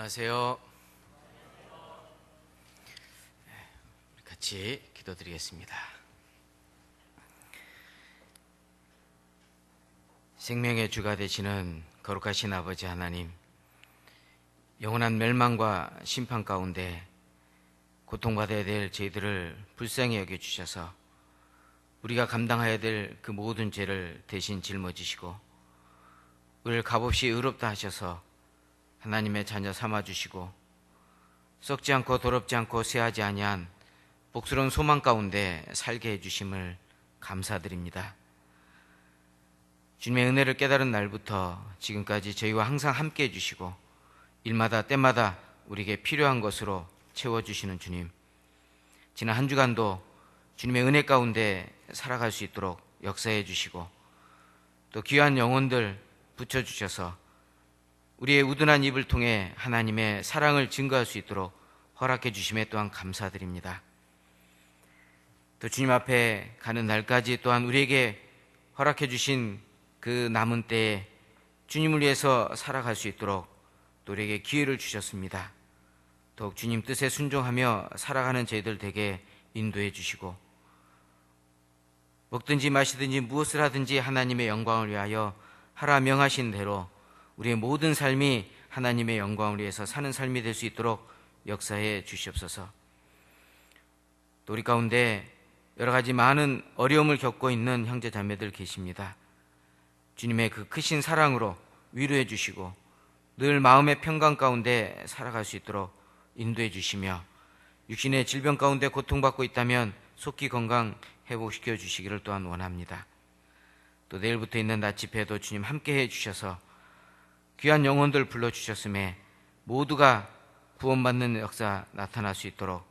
안녕하세요. 같이 기도드리겠습니다. 생명의 주가 되시는 거룩하신 아버지 하나님, 영원한 멸망과 심판 가운데 고통받아야 될 저희들을 불쌍히 여겨주셔서 우리가 감당해야 될 그 모든 죄를 대신 짊어지시고 우리를 값없이 의롭다 하셔서 하나님의 자녀 삼아주시고 썩지 않고 더럽지 않고 쇠하지 아니한 복스러운 소망 가운데 살게 해주심을 감사드립니다. 주님의 은혜를 깨달은 날부터 지금까지 저희와 항상 함께 해주시고 일마다 때마다 우리에게 필요한 것으로 채워주시는 주님, 지난 한 주간도 주님의 은혜 가운데 살아갈 수 있도록 역사해 주시고 또 귀한 영혼들 붙여주셔서 우리의 우둔한 입을 통해 하나님의 사랑을 증거할 수 있도록 허락해 주심에 또한 감사드립니다. 또 주님 앞에 가는 날까지 또한 우리에게 허락해 주신 그 남은 때에 주님을 위해서 살아갈 수 있도록 또 우리에게 기회를 주셨습니다. 더욱 주님 뜻에 순종하며 살아가는 저희들 되게 인도해 주시고 먹든지 마시든지 무엇을 하든지 하나님의 영광을 위하여 하라 명하신 대로 우리의 모든 삶이 하나님의 영광을 위해서 사는 삶이 될 수 있도록 역사해 주시옵소서. 또 우리 가운데 여러 가지 많은 어려움을 겪고 있는 형제 자매들 계십니다. 주님의 그 크신 사랑으로 위로해 주시고 늘 마음의 평강 가운데 살아갈 수 있도록 인도해 주시며 육신의 질병 가운데 고통받고 있다면 속히 건강 회복시켜 주시기를 또한 원합니다. 또 내일부터 있는 낮 집회도 주님 함께 해 주셔서 귀한 영혼들 불러주셨음에 모두가 구원받는 역사 나타날 수 있도록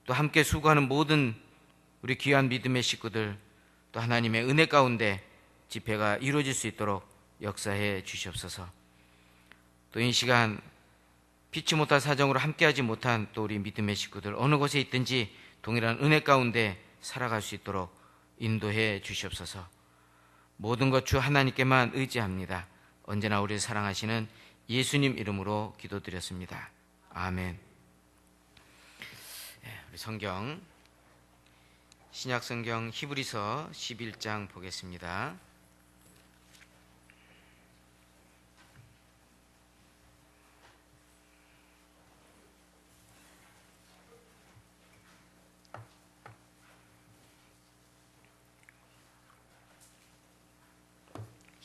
또 함께 수고하는 모든 우리 귀한 믿음의 식구들 또 하나님의 은혜 가운데 집회가 이루어질 수 있도록 역사해 주시옵소서. 또 이 시간 피치 못할 사정으로 함께하지 못한 또 우리 믿음의 식구들 어느 곳에 있든지 동일한 은혜 가운데 살아갈 수 있도록 인도해 주시옵소서. 모든 것 주 하나님께만 의지합니다. 언제나 우리를 사랑하시는 예수님 이름으로 기도드렸습니다. 아멘. 우리 성경 신약 성경 히브리서 11장 보겠습니다.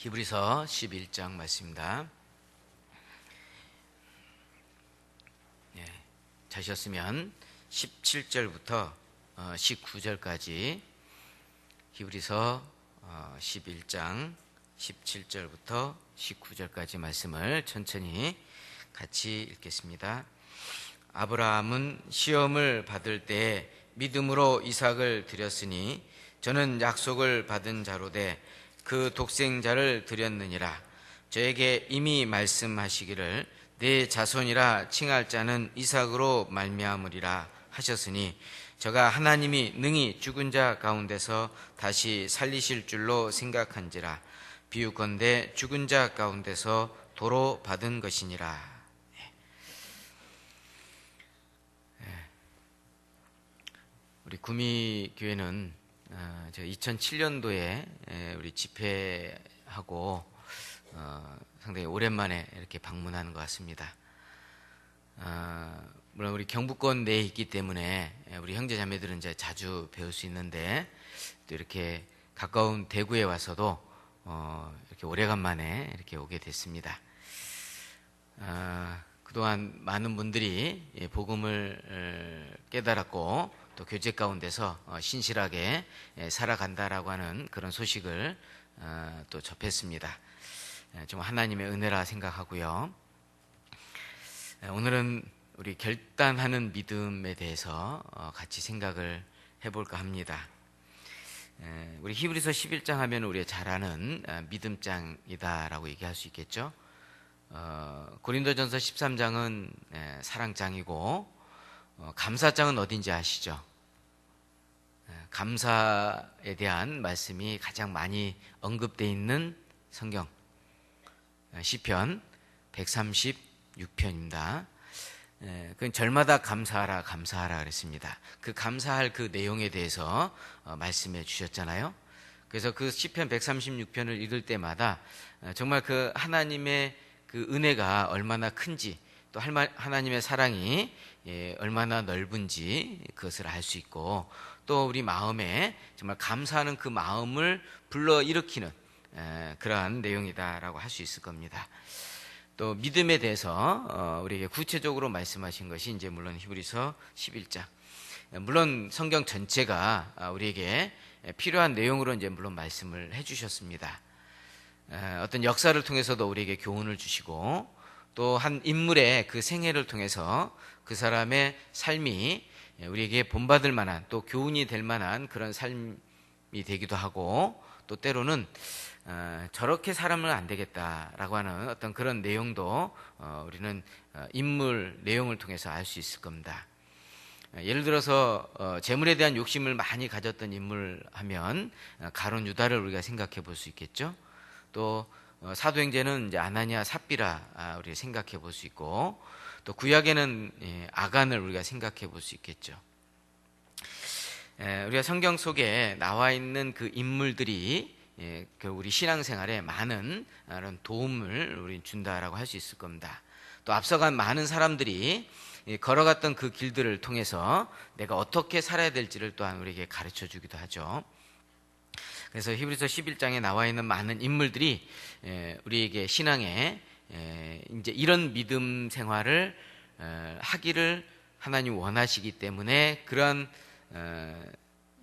히브리서 11장 말씀입니다. 자셨으면 17절부터 19절까지 히브리서 11장 17절부터 19절까지 말씀을 천천히 같이 읽겠습니다. 아브라함은 시험을 받을 때에 믿음으로 이삭을 드렸으니 저는 약속을 받은 자로 돼 그 독생자를 드렸느니라. 저에게 이미 말씀하시기를 내 자손이라 칭할 자는 이삭으로 말미암으리라 하셨으니 저가 하나님이 능히 죽은 자 가운데서 다시 살리실 줄로 생각한지라. 비유컨대 죽은 자 가운데서 도로 받은 것이니라. 우리 구미교회는 2007년도에 우리 집회하고 상당히 오랜만에 이렇게 방문하는 것 같습니다. 물론 우리 경북권 내에 있기 때문에 우리 형제 자매들은 이제 자주 배울 수 있는데 또 이렇게 가까운 대구에 와서도 이렇게 오래간만에 이렇게 오게 됐습니다. 그동안 많은 분들이 복음을 깨달았고 또 교제 가운데서 신실하게 살아간다라고 하는 그런 소식을 또 접했습니다. 좀 하나님의 은혜라 생각하고요. 오늘은 우리 결단하는 믿음에 대해서 같이 생각을 해볼까 합니다. 우리 히브리서 11장 하면 우리가 잘 아는 믿음장이다라고 얘기할 수 있겠죠. 고린도전서 13장은 사랑장이고 감사장은 어딘지 아시죠? 감사에 대한 말씀이 가장 많이 언급되어 있는 성경 시편 136편입니다. 그 절마다 감사하라 감사하라 그랬습니다. 그 감사할 그 내용에 대해서 말씀해 주셨잖아요. 그래서 그 시편 136편을 읽을 때마다 정말 그 하나님의 그 은혜가 얼마나 큰지, 또 하나님의 사랑이 얼마나 넓은지 그것을 알 수 있고, 또 우리 마음에 정말 감사하는 그 마음을 불러일으키는 그러한 내용이다라고 할 수 있을 겁니다. 또 믿음에 대해서 우리에게 구체적으로 말씀하신 것이 이제 물론 히브리서 11장. 물론 성경 전체가 우리에게 필요한 내용으로 이제 물론 말씀을 해주셨습니다. 어떤 역사를 통해서도 우리에게 교훈을 주시고, 또 한 인물의 그 생애를 통해서 그 사람의 삶이 우리에게 본받을 만한, 또 교훈이 될 만한 그런 삶이 되기도 하고, 또 때로는 저렇게 살아면 안 되겠다라고 하는 어떤 그런 내용도 우리는 인물 내용을 통해서 알 수 있을 겁니다. 예를 들어서 재물에 대한 욕심을 많이 가졌던 인물 하면 가룟 유다를 우리가 생각해 볼 수 있겠죠. 또 사도행전은 이제 아나니아 삽비라 우리가 생각해 볼 수 있고, 또 구약에는 아간을 우리가 생각해 볼 수 있겠죠. 우리가 성경 속에 나와 있는 그 인물들이 그 우리 신앙생활에 많은 도움을 우리 준다라고 할 수 있을 겁니다. 또 앞서간 많은 사람들이 걸어갔던 그 길들을 통해서 내가 어떻게 살아야 될지를 또한 우리에게 가르쳐 주기도 하죠. 그래서 히브리서 11장에 나와 있는 많은 인물들이 우리에게 신앙에 이제 이런 믿음 생활을 하기를 하나님 원하시기 때문에 그런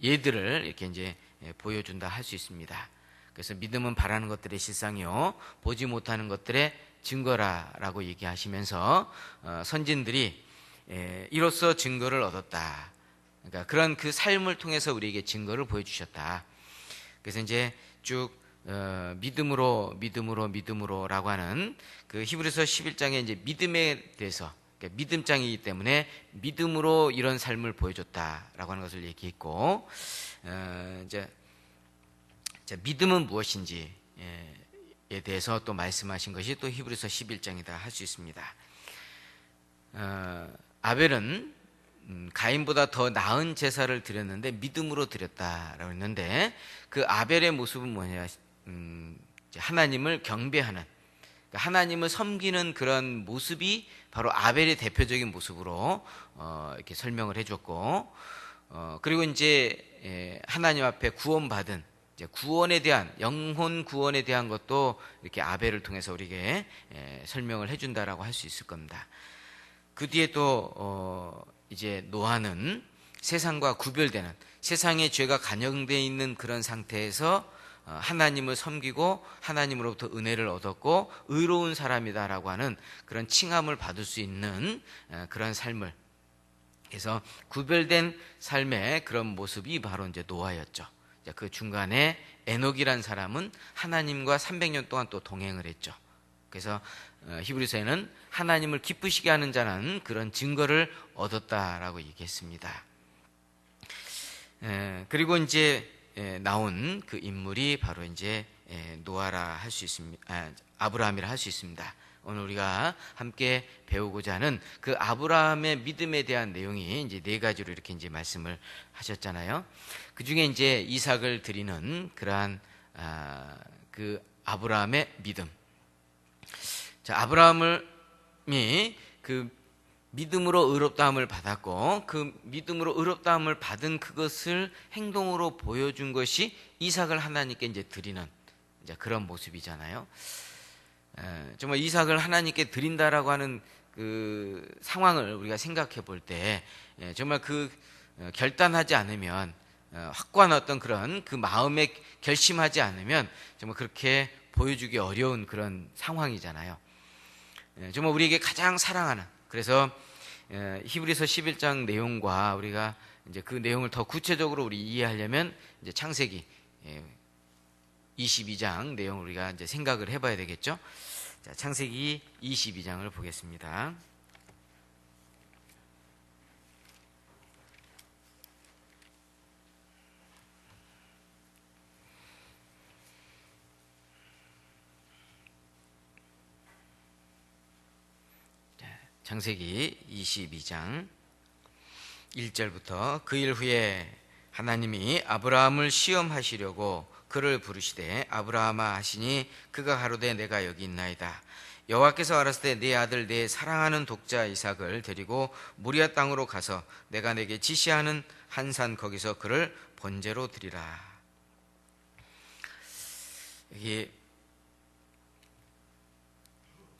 예들을 이렇게 이제 보여준다 할 수 있습니다. 그래서 믿음은 바라는 것들의 실상이요 보지 못하는 것들의 증거라라고 얘기하시면서 선진들이 이로써 증거를 얻었다. 그러니까 그런 그 삶을 통해서 우리에게 증거를 보여주셨다. 그래서 이제 쭉 믿음으로라고 하는 그 히브리서 11장의 이제 믿음에 대해서, 그러니까 믿음장이기 때문에 믿음으로 이런 삶을 보여줬다라고 하는 것을 얘기했고, 이제 믿음은 무엇인지에 대해서 또 말씀하신 것이 또 히브리서 11장이다 할 수 있습니다. 아벨은 가인보다 더 나은 제사를 드렸는데 믿음으로 드렸다라고 했는데, 그 아벨의 모습은 뭐냐, 하나님을 경배하는, 그러니까 하나님을 섬기는 그런 모습이 바로 아벨의 대표적인 모습으로 이렇게 설명을 해줬고, 그리고 이제 하나님 앞에 구원받은 이제 구원에 대한, 영혼 구원에 대한 것도 이렇게 아벨을 통해서 우리에게 설명을 해준다라고 할 수 있을 겁니다. 그 뒤에 또 이제 노아는 세상과 구별되는, 세상의 죄가 간영되어 있는 그런 상태에서 하나님을 섬기고 하나님으로부터 은혜를 얻었고 의로운 사람이다라고 하는 그런 칭함을 받을 수 있는 그런 삶을, 그래서 구별된 삶의 그런 모습이 바로 이제 노아였죠. 그 중간에 에녹이란 사람은 하나님과 300년 동안 또 동행을 했죠. 그래서 히브리서에는 하나님을 기쁘시게 하는 자는 그런 증거를 얻었다라고 얘기했습니다. 그리고 이제 나온 그 인물이 바로 이제 노아라 할 수 있습니다. 아브라함이라 할 수 있습니다. 오늘 우리가 함께 배우고자 하는 그 아브라함의 믿음에 대한 내용이 이제 네 가지로 이렇게 이제 말씀을 하셨잖아요. 그 중에 이제 이삭을 드리는 그러한 그 아브라함의 믿음. 자, 아브라함이 그 믿음으로 의롭다함을 받았고, 그 믿음으로 의롭다함을 받은 그것을 행동으로 보여준 것이 이삭을 하나님께 이제 드리는 이제 그런 모습이잖아요. 정말 이삭을 하나님께 드린다라고 하는 그 상황을 우리가 생각해 볼 때 정말 그 결단하지 않으면, 확고한 어떤 그런 그 마음에 결심하지 않으면 정말 그렇게 보여주기 어려운 그런 상황이잖아요. 정말 우리에게 가장 사랑하는, 그래서 히브리서 11장 내용과 우리가 이제 그 내용을 더 구체적으로 우리 이해하려면 이제 창세기 22장 내용을 우리가 이제 생각을 해봐야 되겠죠. 자, 창세기 22장을 보겠습니다. 창세기 22장 1절부터 그 일 후에 하나님이 아브라함을 시험하시려고 그를 부르시되 아브라함아 하시니 그가 가로되 내가 여기 있나이다. 여호와께서 가라사대 네 아들 내 사랑하는 독자 이삭을 데리고 모리아 땅으로 가서 내가 내게 지시하는 한 산 거기서 그를 번제로 드리라. 여기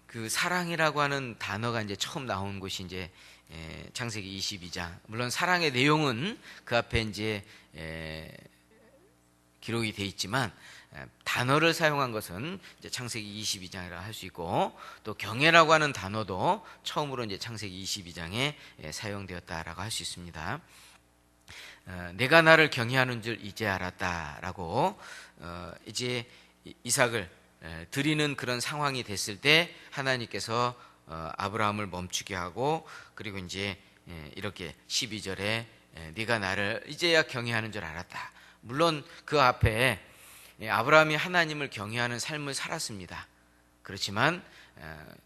그 사랑이라고 하는 단어가 이제 처음 나온 곳이 이제 창세기 22장. 물론 사랑의 내용은 그 앞에 이제 기록이 돼 있지만 단어를 사용한 것은 이제 창세기 22장이라 할 수 있고, 또 경외라고 하는 단어도 처음으로 이제 창세기 22장에 사용되었다라고 할 수 있습니다. 내가 나를 경외하는 줄 이제 알았다라고 이제 이삭을 드리는 그런 상황이 됐을 때 하나님께서 아브라함을 멈추게 하고, 그리고 이제 이렇게 12절에 네가 나를 이제야 경외하는 줄 알았다. 물론 그 앞에 아브라함이 하나님을 경외하는 삶을 살았습니다. 그렇지만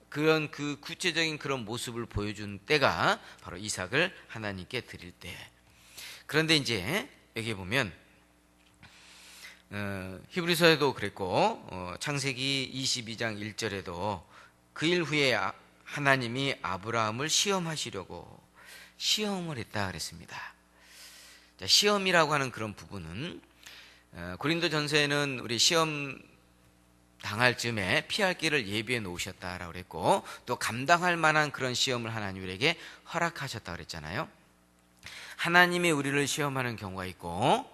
그런 그 구체적인 그런 모습을 보여준 때가 바로 이삭을 하나님께 드릴 때. 그런데 이제 여기 보면 히브리서에도 그랬고 창세기 22장 1절에도 그 일 후에 하나님이 아브라함을 시험하시려고 시험을 했다 그랬습니다. 자, 시험이라고 하는 그런 부분은 고린도전서에는 우리 시험 당할 즈음에 피할 길을 예비해 놓으셨다라고 그랬고, 또 감당할 만한 그런 시험을 하나님 우리에게 허락하셨다 그랬잖아요. 하나님이 우리를 시험하는 경우가 있고,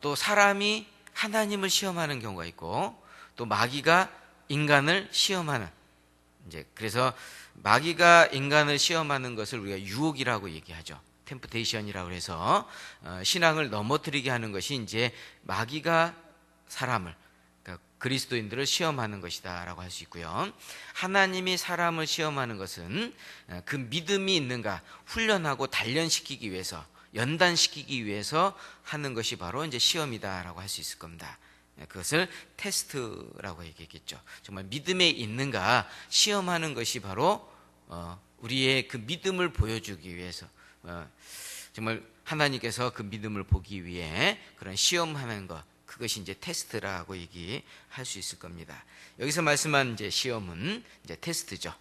또 사람이 하나님을 시험하는 경우가 있고, 또 마귀가 인간을 시험하는, 이제 그래서 마귀가 인간을 시험하는 것을 우리가 유혹이라고 얘기하죠. 템프테이션이라고 해서 신앙을 넘어뜨리게 하는 것이 이제 마귀가 사람을, 그러니까 그리스도인들을 시험하는 것이다라고 할 수 있고요. 하나님이 사람을 시험하는 것은 그 믿음이 있는가 훈련하고 단련시키기 위해서, 연단시키기 위해서 하는 것이 바로 이제 시험이다라고 할 수 있을 겁니다. 그것을 테스트라고 얘기했겠죠. 정말 믿음에 있는가 시험하는 것이 바로 우리의 그 믿음을 보여주기 위해서, 정말 하나님께서 그 믿음을 보기 위해 그런 시험하는 것, 그것이 이제 테스트라고 얘기할 수 있을 겁니다. 여기서 말씀한 이제 시험은 이제 테스트죠.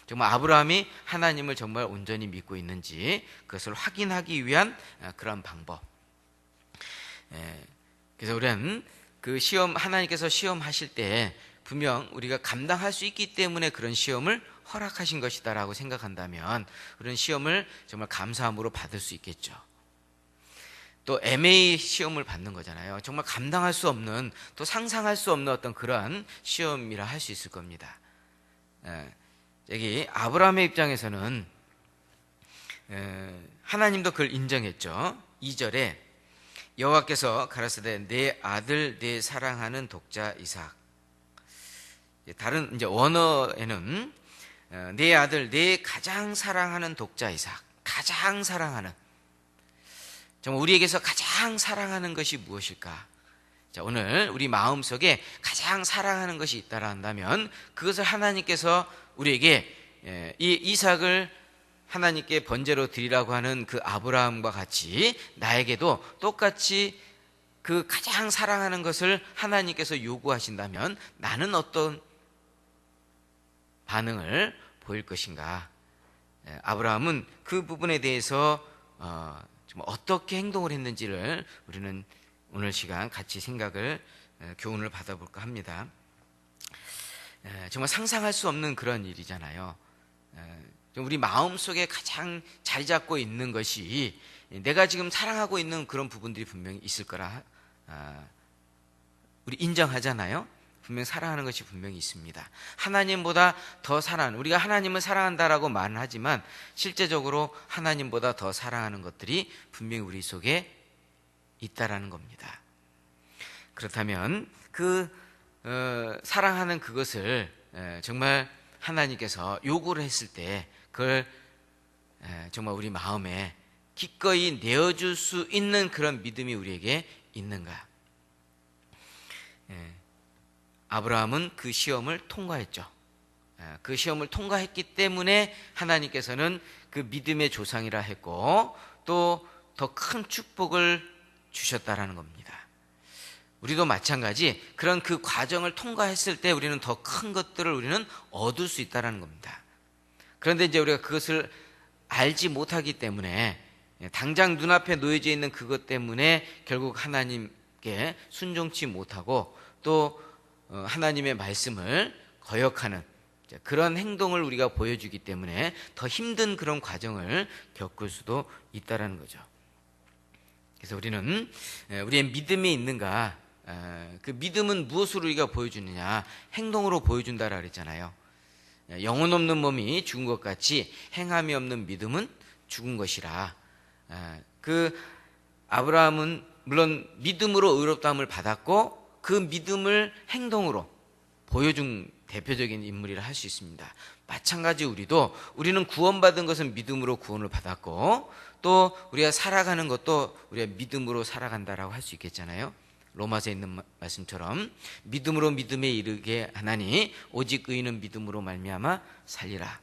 정말 아브라함이 하나님을 정말 온전히 믿고 있는지 그것을 확인하기 위한 그런 방법. 그래서 우리는 그 시험, 하나님께서 시험하실 때 분명 우리가 감당할 수 있기 때문에 그런 시험을 허락하신 것이다라고 생각한다면 그런 시험을 정말 감사함으로 받을 수 있겠죠. 또 MA 시험을 받는 거잖아요. 정말 감당할 수 없는, 또 상상할 수 없는 어떤 그러한 시험이라 할 수 있을 겁니다. 여기 아브라함의 입장에서는 하나님도 그걸 인정했죠. 2절에 여호와께서 가라사대 내 아들 내 사랑하는 독자 이삭. 다른 이제 원어에는 내 아들 내 가장 사랑하는 독자 이삭. 가장 사랑하는, 정말 우리에게서 가장 사랑하는 것이 무엇일까? 자, 오늘 우리 마음속에 가장 사랑하는 것이 있다라 한다면 그것을 하나님께서 우리에게 이 이삭을 하나님께 번제로 드리라고 하는 그 아브라함과 같이 나에게도 똑같이 그 가장 사랑하는 것을 하나님께서 요구하신다면 나는 어떤 반응을 보일 것인가? 아브라함은 그 부분에 대해서 정말 어떻게 행동을 했는지를 우리는 오늘 시간 같이 생각을, 교훈을 받아볼까 합니다. 정말 상상할 수 없는 그런 일이잖아요. 우리 마음속에 가장 자리 잡고 있는 것이 내가 지금 사랑하고 있는 그런 부분들이 분명히 있을 거라 우리 인정하잖아요. 분명히 사랑하는 것이 분명히 있습니다. 하나님보다 더 사랑하는, 우리가 하나님을 사랑한다라고 말은 하지만 실제적으로 하나님보다 더 사랑하는 것들이 분명히 우리 속에 있다라는 겁니다. 그렇다면 그 사랑하는 그것을 정말 하나님께서 요구를 했을 때 그걸 정말 우리 마음에 기꺼이 내어줄 수 있는 그런 믿음이 우리에게 있는가? 아브라함은 그 시험을 통과했죠. 그 시험을 통과했기 때문에 하나님께서는 그 믿음의 조상이라 했고 또 더 큰 축복을 주셨다라는 겁니다. 우리도 마찬가지 그런 그 과정을 통과했을 때 우리는 더 큰 것들을 우리는 얻을 수 있다라는 겁니다. 그런데 이제 우리가 그것을 알지 못하기 때문에 당장 눈앞에 놓여져 있는 그것 때문에 결국 하나님께 순종치 못하고 또 하나님의 말씀을 거역하는 그런 행동을 우리가 보여주기 때문에 더 힘든 그런 과정을 겪을 수도 있다라는 거죠. 그래서 우리는 우리의 믿음이 있는가, 그 믿음은 무엇으로 우리가 보여주느냐, 행동으로 보여준다라 그랬잖아요. 영혼 없는 몸이 죽은 것 같이 행함이 없는 믿음은 죽은 것이라. 그 아브라함은 물론 믿음으로 의롭다함을 받았고 그 믿음을 행동으로 보여준 대표적인 인물이라 할 수 있습니다. 마찬가지 우리는 구원받은 것은 믿음으로 구원을 받았고 또 우리가 살아가는 것도 우리가 믿음으로 살아간다라고 할 수 있겠잖아요. 로마서에 있는 말씀처럼 믿음으로 믿음에 이르게 하나니 오직 의인은 믿음으로 말미암아 살리라.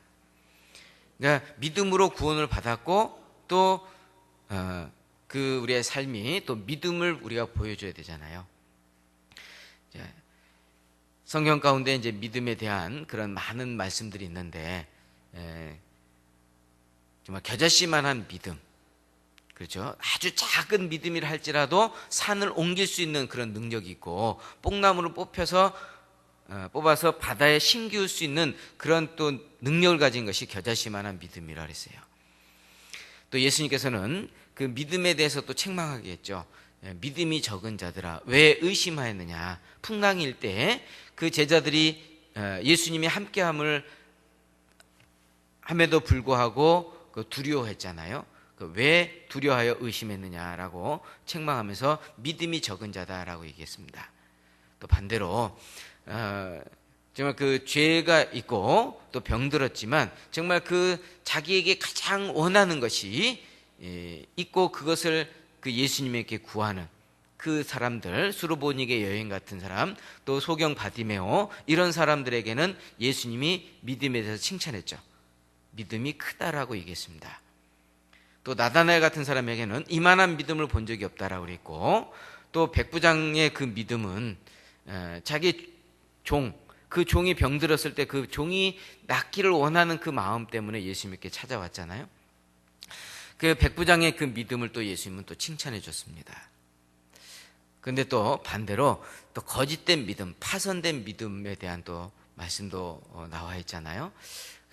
그러니까 믿음으로 구원을 받았고 또 그 우리의 삶이 또 믿음을 우리가 보여줘야 되잖아요. 성경 가운데 이제 믿음에 대한 그런 많은 말씀들이 있는데 정말 겨자씨만한 믿음, 그렇죠? 아주 작은 믿음이라 할지라도 산을 옮길 수 있는 그런 능력이 있고 뽕나무를 뽑아서 바다에 심기울 수 있는 그런 또 능력을 가진 것이 겨자씨만한 믿음이라 그랬어요. 또 예수님께서는 그 믿음에 대해서 또 책망하게 했죠. 믿음이 적은 자들아 왜 의심하였느냐. 풍랑일 때 그 제자들이 예수님이 함께함을 함에도 불구하고 두려워했잖아요. 왜 두려워하여 의심했느냐라고 책망하면서 믿음이 적은 자다라고 얘기했습니다. 또 반대로 정말 그 죄가 있고 또 병들었지만 정말 그 자기에게 가장 원하는 것이 있고 그것을 그 예수님에게 구하는 그 사람들, 수르보니게 여인 같은 사람, 또 소경 바디메오 이런 사람들에게는 예수님이 믿음에 대해서 칭찬했죠. 믿음이 크다라고 얘기했습니다. 또 나다나엘 같은 사람에게는 이만한 믿음을 본 적이 없다라고 그랬고 또 백부장의 그 믿음은 자기 그 종이 병들었을 때 그 종이 낫기를 원하는 그 마음 때문에 예수님께 찾아왔잖아요. 그 백부장의 그 믿음을 또 예수님은 또 칭찬해 줬습니다. 그런데 또 반대로 또 거짓된 믿음, 파선된 믿음에 대한 또 말씀도 나와 있잖아요.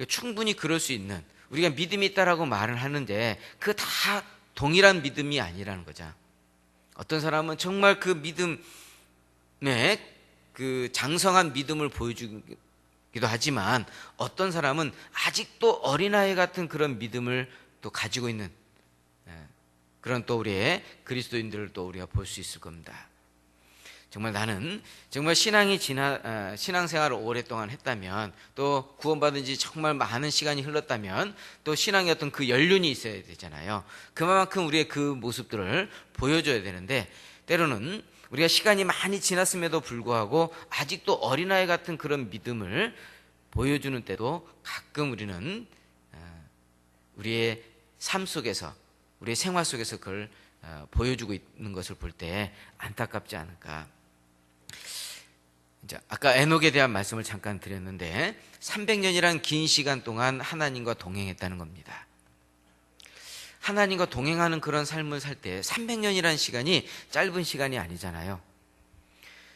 충분히 그럴 수 있는 우리가 믿음이 있다라고 말을 하는데 그 다 동일한 믿음이 아니라는 거죠. 어떤 사람은 정말 그 믿음에 그 장성한 믿음을 보여주기도 하지만 어떤 사람은 아직도 어린아이 같은 그런 믿음을 또 가지고 있는 그런 또 우리의 그리스도인들을 또 우리가 볼 수 있을 겁니다. 정말 나는 정말 신앙생활을 오랫동안 했다면 또 구원받은 지 정말 많은 시간이 흘렀다면 또 신앙의 어떤 그 연륜이 있어야 되잖아요. 그만큼 우리의 그 모습들을 보여줘야 되는데 때로는 우리가 시간이 많이 지났음에도 불구하고 아직도 어린아이 같은 그런 믿음을 보여주는 때도 가끔 우리는 우리의 삶 속에서 우리의 생활 속에서 그걸 보여주고 있는 것을 볼 때 안타깝지 않을까. 이제 아까 에녹에 대한 말씀을 잠깐 드렸는데 300년이란 긴 시간 동안 하나님과 동행했다는 겁니다. 하나님과 동행하는 그런 삶을 살 때 300년이라는 시간이 짧은 시간이 아니잖아요.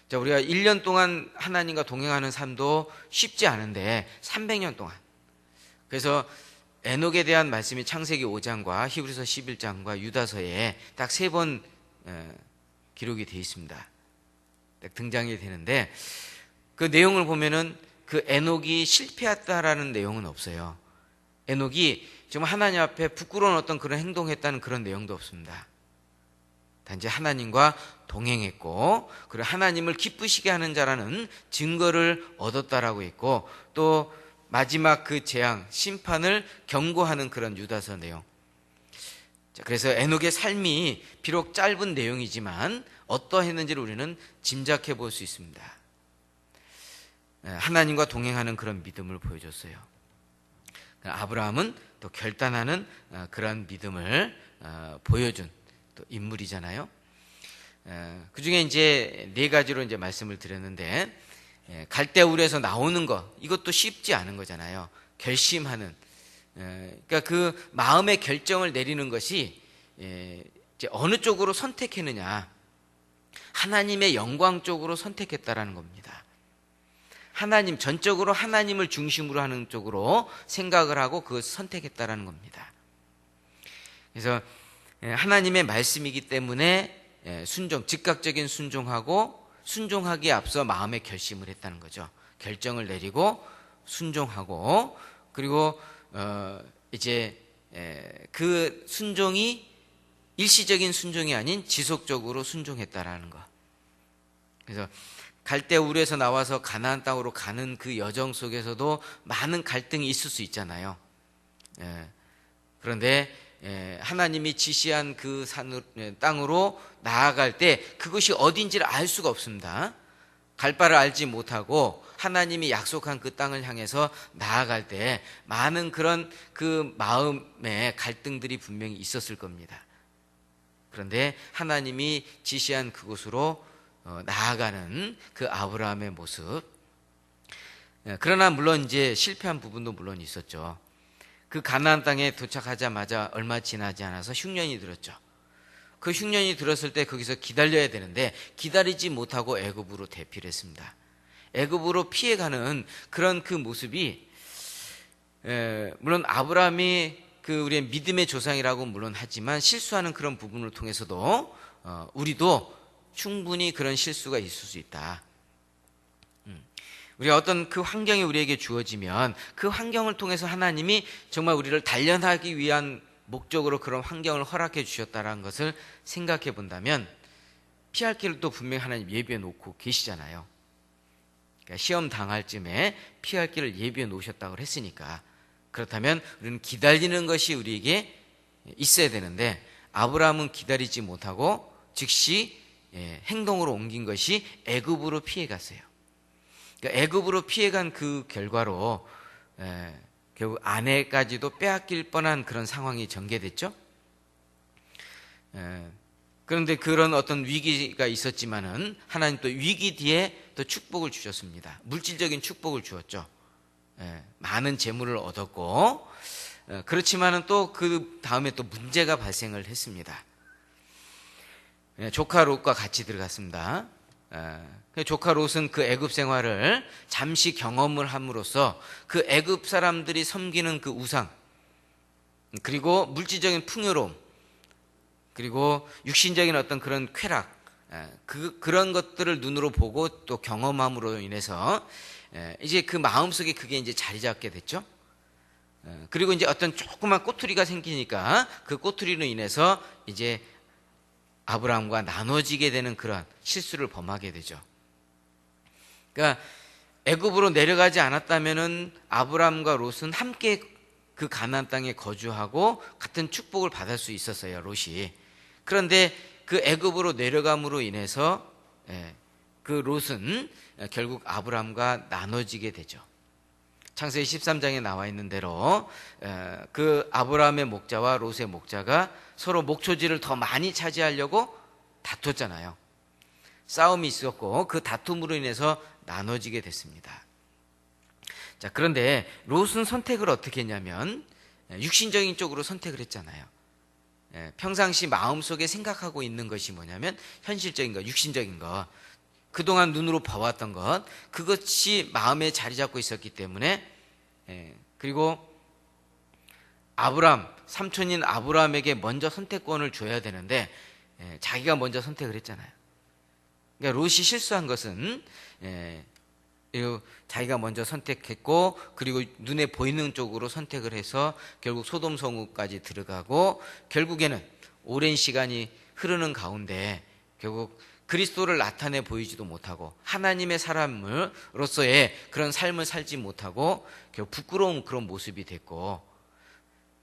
자, 우리가 1년 동안 하나님과 동행하는 삶도 쉽지 않은데 300년 동안. 그래서 에녹에 대한 말씀이 창세기 5장과 히브리서 11장과 유다서에 딱 3번 기록이 되어 있습니다. 딱 등장이 되는데 그 내용을 보면은 그 에녹이 실패했다라는 내용은 없어요. 에녹이 지금 하나님 앞에 부끄러운 어떤 그런 행동했다는 그런 내용도 없습니다. 단지 하나님과 동행했고 그리고 하나님을 기쁘시게 하는 자라는 증거를 얻었다라고 했고 또 마지막 그 재앙, 심판을 경고하는 그런 유다서 내용. 자, 그래서 에녹의 삶이 비록 짧은 내용이지만 어떠했는지를 우리는 짐작해 볼 수 있습니다. 하나님과 동행하는 그런 믿음을 보여줬어요. 아브라함은 또 결단하는 그런 믿음을 보여준 또 인물이잖아요. 그 중에 이제 네 가지로 이제 말씀을 드렸는데, 갈대우르에서 나오는 것, 이것도 쉽지 않은 거잖아요. 결심하는, 그러니까 그 마음의 결정을 내리는 것이 이제 어느 쪽으로 선택했느냐, 하나님의 영광 쪽으로 선택했다라는 겁니다. 하나님, 전적으로 하나님을 중심으로 하는 쪽으로 생각을 하고 그 선택했다라는 겁니다. 그래서 하나님의 말씀이기 때문에 순종, 즉각적인 순종하고, 순종하기에 앞서 마음의 결심을 했다는 거죠. 결정을 내리고 순종하고, 그리고 이제 그 순종이 일시적인 순종이 아닌 지속적으로 순종했다라는 거. 그래서 갈대우르에서 나와서 가나안 땅으로 가는 그 여정 속에서도 많은 갈등이 있을 수 있잖아요. 그런데 하나님이 지시한 그 땅으로 나아갈 때 그것이 어딘지를 알 수가 없습니다. 갈 바를 알지 못하고 하나님이 약속한 그 땅을 향해서 나아갈 때 많은 그런 그 마음의 갈등들이 분명히 있었을 겁니다. 그런데 하나님이 지시한 그곳으로 나아가는 그 아브라함의 모습. 그러나 물론 이제 실패한 부분도 물론 있었죠. 그 가나안 땅에 도착하자마자 얼마 지나지 않아서 흉년이 들었죠. 그 흉년이 들었을 때 거기서 기다려야 되는데 기다리지 못하고 애굽으로 대피를 했습니다. 애굽으로 피해가는 그런 그 모습이, 물론 아브라함이 그 우리의 믿음의 조상이라고 물론 하지만 실수하는 그런 부분을 통해서도 우리도 충분히 그런 실수가 있을 수 있다. 우리가 어떤 그 환경이 우리에게 주어지면 그 환경을 통해서 하나님이 정말 우리를 단련하기 위한 목적으로 그런 환경을 허락해 주셨다는 것을 생각해 본다면 피할 길을 또 분명히 하나님 예비해 놓고 계시잖아요. 그러니까 시험 당할 쯤에 피할 길을 예비해 놓으셨다고 했으니까, 그렇다면 우리는 기다리는 것이 우리에게 있어야 되는데 아브라함은 기다리지 못하고 즉시 행동으로 옮긴 것이 애굽으로 피해갔어요. 그러니까 애굽으로 피해간 그 결과로 결국 아내까지도 빼앗길 뻔한 그런 상황이 전개됐죠. 그런데 그런 어떤 위기가 있었지만은 하나님 또 위기 뒤에 또 축복을 주셨습니다. 물질적인 축복을 주었죠. 많은 재물을 얻었고, 그렇지만은 또 그 다음에 또 문제가 발생을 했습니다. 조카 롯과 같이 들어갔습니다. 조카 롯은 그 애굽 생활을 잠시 경험을 함으로써 그 애굽 사람들이 섬기는 그 우상, 그리고 물질적인 풍요로움, 그리고 육신적인 어떤 그런 쾌락, 그런 것들을 눈으로 보고 또 경험함으로 인해서 이제 그 마음속에 그게 이제 자리 잡게 됐죠. 그리고 이제 어떤 조그만 꼬투리가 생기니까 그 꼬투리로 인해서 이제 아브라함과 나눠지게 되는 그런 실수를 범하게 되죠. 그러니까 애굽으로 내려가지 않았다면은 아브라함과 롯은 함께 그 가나안 땅에 거주하고 같은 축복을 받을 수 있었어요, 롯이. 그런데 그 애굽으로 내려감으로 인해서 그 롯은 결국 아브라함과 나눠지게 되죠. 창세기 13장에 나와 있는 대로 그 아브라함의 목자와 롯의 목자가 서로 목초지를 더 많이 차지하려고 다퉜잖아요. 싸움이 있었고 그 다툼으로 인해서 나눠지게 됐습니다. 자, 그런데 롯은 선택을 어떻게 했냐면 육신적인 쪽으로 선택을 했잖아요. 평상시 마음속에 생각하고 있는 것이 뭐냐면 현실적인 것, 육신적인 것, 그동안 눈으로 봐왔던 것, 그것이 마음에 자리 잡고 있었기 때문에, 그리고 아브람, 삼촌인 아브라함에게 먼저 선택권을 줘야 되는데 자기가 먼저 선택을 했잖아요. 그러니까 롯이 실수한 것은 자기가 먼저 선택했고, 그리고 눈에 보이는 쪽으로 선택을 해서 결국 소돔 성읍까지 들어가고, 결국에는 오랜 시간이 흐르는 가운데 결국 그리스도를 나타내 보이지도 못하고 하나님의 사람으로서의 그런 삶을 살지 못하고 결국 부끄러운 그런 모습이 됐고,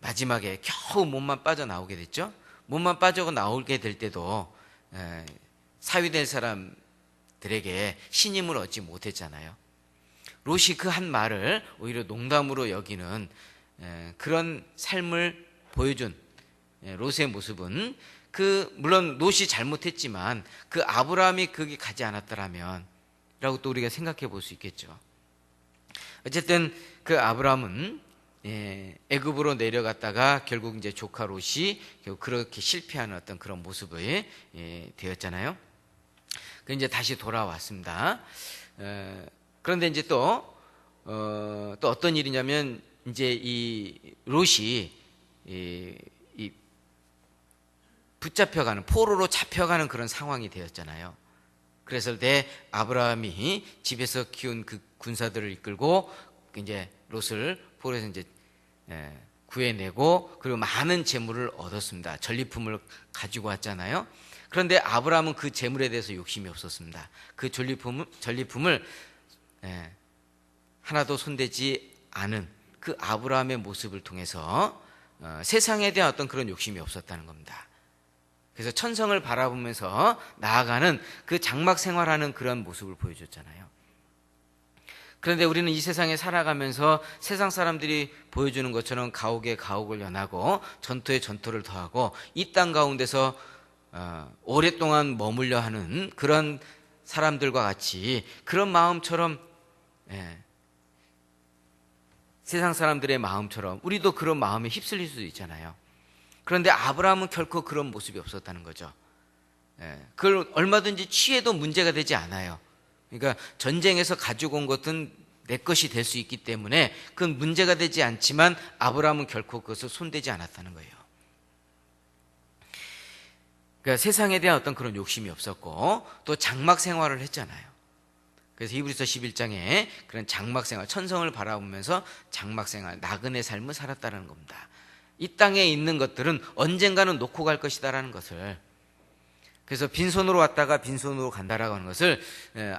마지막에 겨우 몸만 빠져나오게 됐죠. 몸만 빠져 나오게 될 때도 사위될 사람들에게 신임을 얻지 못했잖아요. 롯이 그 한 말을 오히려 농담으로 여기는 그런 삶을 보여준 롯의 모습은 물론 롯이 잘못했지만 그 아브라함이 거기 가지 않았더라면 라고 또 우리가 생각해 볼 수 있겠죠. 어쨌든 그 아브라함은 애굽으로 내려갔다가 결국 이제 조카 롯이 결국 그렇게 실패하는 어떤 그런 모습이 되었잖아요. 그 이제 다시 돌아왔습니다. 그런데 이제 또 어떤 일이냐면 이제 이 롯이 이 붙잡혀가는 포로로 잡혀가는 그런 상황이 되었잖아요. 그래서 아브라함이 집에서 키운 그 군사들을 이끌고 이제 롯을 포로에서 이제 구해내고 그리고 많은 재물을 얻었습니다. 전리품을 가지고 왔잖아요. 그런데 아브라함은 그 재물에 대해서 욕심이 없었습니다. 그 전리품을 하나도 손대지 않은 그 아브라함의 모습을 통해서 세상에 대한 어떤 그런 욕심이 없었다는 겁니다. 그래서 천성을 바라보면서 나아가는 그 장막 생활하는 그런 모습을 보여줬잖아요. 그런데 우리는 이 세상에 살아가면서 세상 사람들이 보여주는 것처럼 가옥에 가옥을 연하고 전토에 전토를 더하고 이 땅 가운데서 오랫동안 머물려 하는 그런 사람들과 같이 그런 마음처럼 세상 사람들의 마음처럼 우리도 그런 마음에 휩쓸릴 수도 있잖아요. 그런데 아브라함은 결코 그런 모습이 없었다는 거죠. 그걸 얼마든지 취해도 문제가 되지 않아요. 그러니까 전쟁에서 가지고 온 것은 내 것이 될 수 있기 때문에 그건 문제가 되지 않지만 아브라함은 결코 그것을 손대지 않았다는 거예요. 그러니까 세상에 대한 어떤 그런 욕심이 없었고 또 장막 생활을 했잖아요. 그래서 히브리서 11장에 그런 장막 생활, 천성을 바라보면서 장막 생활, 나그네 삶을 살았다는 겁니다. 이 땅에 있는 것들은 언젠가는 놓고 갈 것이다라는 것을, 그래서 빈손으로 왔다가 빈손으로 간다라고 하는 것을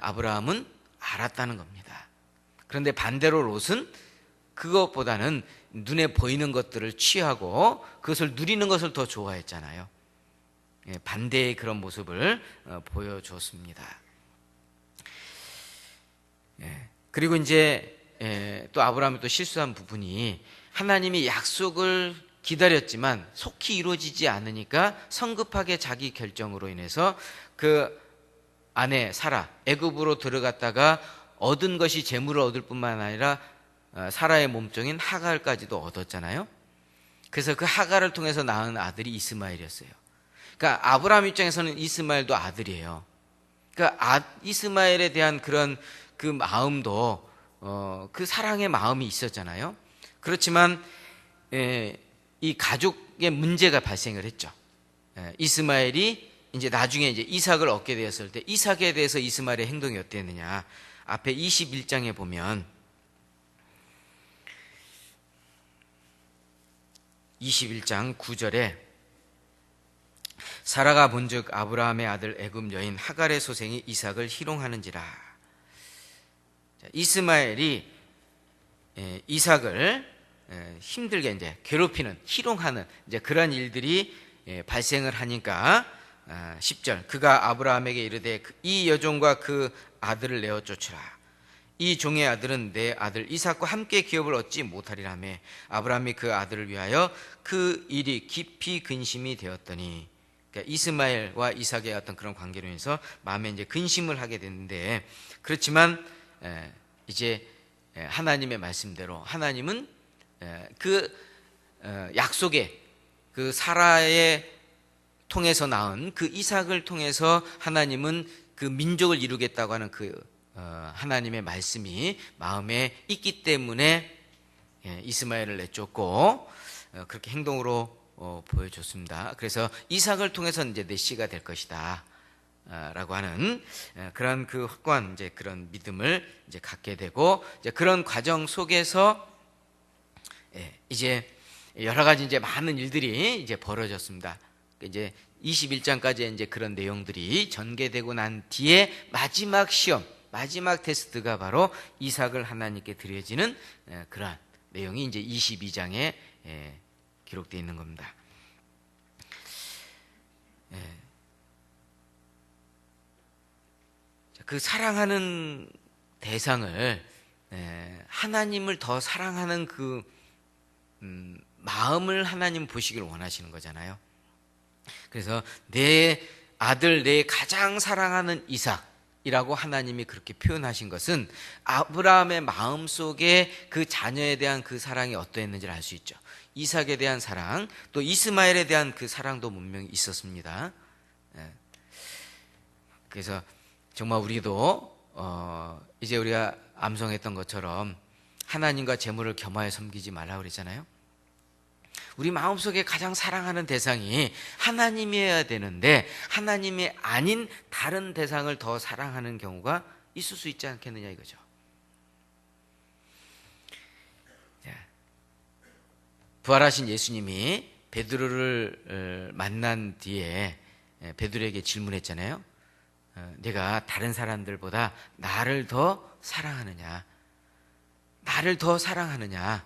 아브라함은 알았다는 겁니다. 그런데 반대로 롯은 그것보다는 눈에 보이는 것들을 취하고 그것을 누리는 것을 더 좋아했잖아요. 반대의 그런 모습을 보여주었습니다. 그리고 이제 또 아브라함이 또 실수한 부분이 하나님이 약속을 기다렸지만 속히 이루어지지 않으니까 성급하게 자기 결정으로 인해서 그 아내 사라 애굽으로 들어갔다가 얻은 것이 재물을 얻을 뿐만 아니라 사라의 몸종인 하갈까지도 얻었잖아요. 그래서 그 하갈을 통해서 낳은 아들이 이스마엘이었어요. 그러니까 아브라함 입장에서는 이스마엘도 아들이에요. 그러니까 이스마엘에 대한 그런 그 마음도 그 사랑의 마음이 있었잖아요. 그렇지만 이 가족의 문제가 발생을 했죠. 이스마엘이 이제 나중에 이제 이삭을 얻게 되었을 때 이삭에 대해서 이스마엘의 행동이 어땠느냐. 앞에 21장에 보면 21장 9절에 사라가 본즉 아브라함의 아들 애굽 여인 하갈의 소생이 이삭을 희롱하는지라. 이스마엘이 이삭을 힘들게 이제 괴롭히는, 희롱하는 이제 그런 일들이 발생을 하니까 10절 그가 아브라함에게 이르되 이 여종과 그 아들을 내어 쫓으라. 이 종의 아들은 내 아들 이삭과 함께 기업을 얻지 못하리라며 아브라함이 그 아들을 위하여 그 일이 깊이 근심이 되었더니, 그러니까 이스마엘과 이삭의 어떤 그런 관계로 인해서 마음에 이제 근심을 하게 됐는데, 그렇지만 이제 하나님의 말씀대로 하나님은 그 약속의 그 사라의 통해서 낳은 그 이삭을 통해서 하나님은 그 민족을 이루겠다고 하는 그 하나님의 말씀이 마음에 있기 때문에 이스마엘을 내쫓고 그렇게 행동으로 보여줬습니다. 그래서 이삭을 통해서 이제 내 씨가 될 것이다 라고 하는 그런 그 확고한 이제 그런 믿음을 이제 갖게 되고, 이제 그런 과정 속에서 이제 여러 가지 이제 많은 일들이 이제 벌어졌습니다. 이제 21장까지 이제 그런 내용들이 전개되고 난 뒤에 마지막 시험, 마지막 테스트가 바로 이삭을 하나님께 드려지는 그런 내용이 이제 22장에 기록되어 있는 겁니다. 그 사랑하는 대상을 하나님을 더 사랑하는 그 마음을 하나님 보시길 원하시는 거잖아요. 그래서 내 아들, 내 가장 사랑하는 이삭이라고 하나님이 그렇게 표현하신 것은 아브라함의 마음속에 그 자녀에 대한 그 사랑이 어떠했는지를 알 수 있죠. 이삭에 대한 사랑, 또 이스마엘에 대한 그 사랑도 분명히 있었습니다. 그래서 정말 우리도 이제 우리가 암송했던 것처럼 하나님과 재물을 겸하여 섬기지 말라고 그랬잖아요. 우리 마음속에 가장 사랑하는 대상이 하나님이어야 되는데 하나님이 아닌 다른 대상을 더 사랑하는 경우가 있을 수 있지 않겠느냐 이거죠. 부활하신 예수님이 베드로를 만난 뒤에 베드로에게 질문했잖아요. 내가 다른 사람들보다 나를 더 사랑하느냐? 나를 더 사랑하느냐?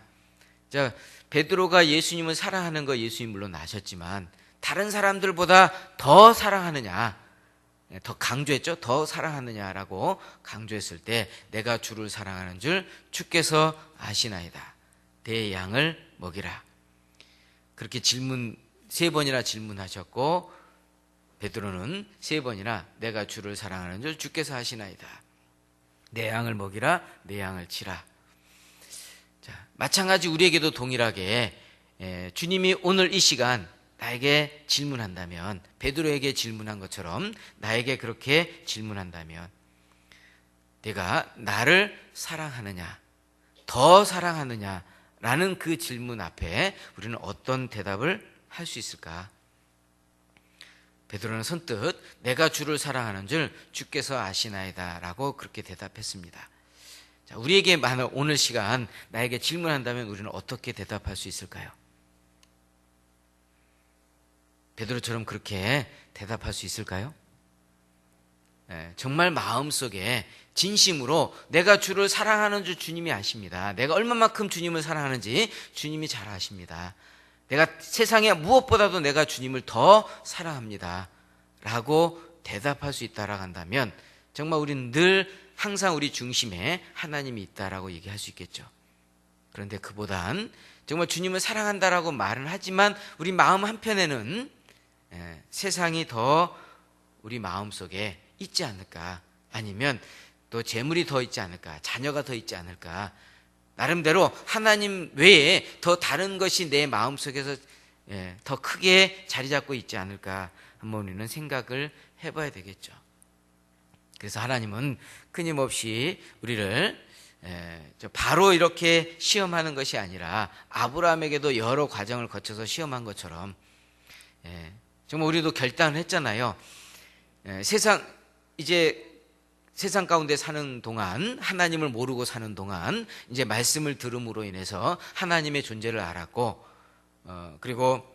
자, 베드로가 예수님을 사랑하는 거 예수님 물론 아셨지만 다른 사람들보다 더 사랑하느냐? 더 강조했죠. 더 사랑하느냐라고 강조했을 때 내가 주를 사랑하는 줄 주께서 아시나이다. 내 양을 먹이라. 그렇게 세 번이나 질문하셨고 베드로는 3번이나 내가 주를 사랑하는 줄 주께서 아시나이다. 내 양을 먹이라, 내 양을 치라. 자, 마찬가지 우리에게도 동일하게 주님이 오늘 이 시간 나에게 질문한다면, 베드로에게 질문한 것처럼 나에게 그렇게 질문한다면 내가 나를 사랑하느냐, 더 사랑하느냐라는 그 질문 앞에 우리는 어떤 대답을 할 수 있을까? 베드로는 선뜻 내가 주를 사랑하는 줄 주께서 아시나이다 라고 그렇게 대답했습니다. 자, 우리에게 만약 오늘 시간 나에게 질문한다면 우리는 어떻게 대답할 수 있을까요? 베드로처럼 그렇게 대답할 수 있을까요? 정말 마음속에 진심으로 내가 주를 사랑하는 줄 주님이 아십니다. 내가 얼마만큼 주님을 사랑하는지 주님이 잘 아십니다. 내가 세상에 무엇보다도 내가 주님을 더 사랑합니다 라고 대답할 수 있다라고 한다면 정말 우리는 늘 항상 우리 중심에 하나님이 있다라고 얘기할 수 있겠죠. 그런데 그보단 정말 주님을 사랑한다라고 말은 하지만 우리 마음 한편에는 세상이 더 우리 마음속에 있지 않을까, 아니면 또 재물이 더 있지 않을까, 자녀가 더 있지 않을까, 나름대로 하나님 외에 더 다른 것이 내 마음속에서 더 크게 자리 잡고 있지 않을까 한번 우리는 생각을 해봐야 되겠죠. 그래서 하나님은 끊임없이 우리를 바로 이렇게 시험하는 것이 아니라 아브라함에게도 여러 과정을 거쳐서 시험한 것처럼 정말 우리도 결단을 했잖아요. 세상 가운데 사는 동안, 하나님을 모르고 사는 동안 이제 말씀을 들음으로 인해서 하나님의 존재를 알았고, 그리고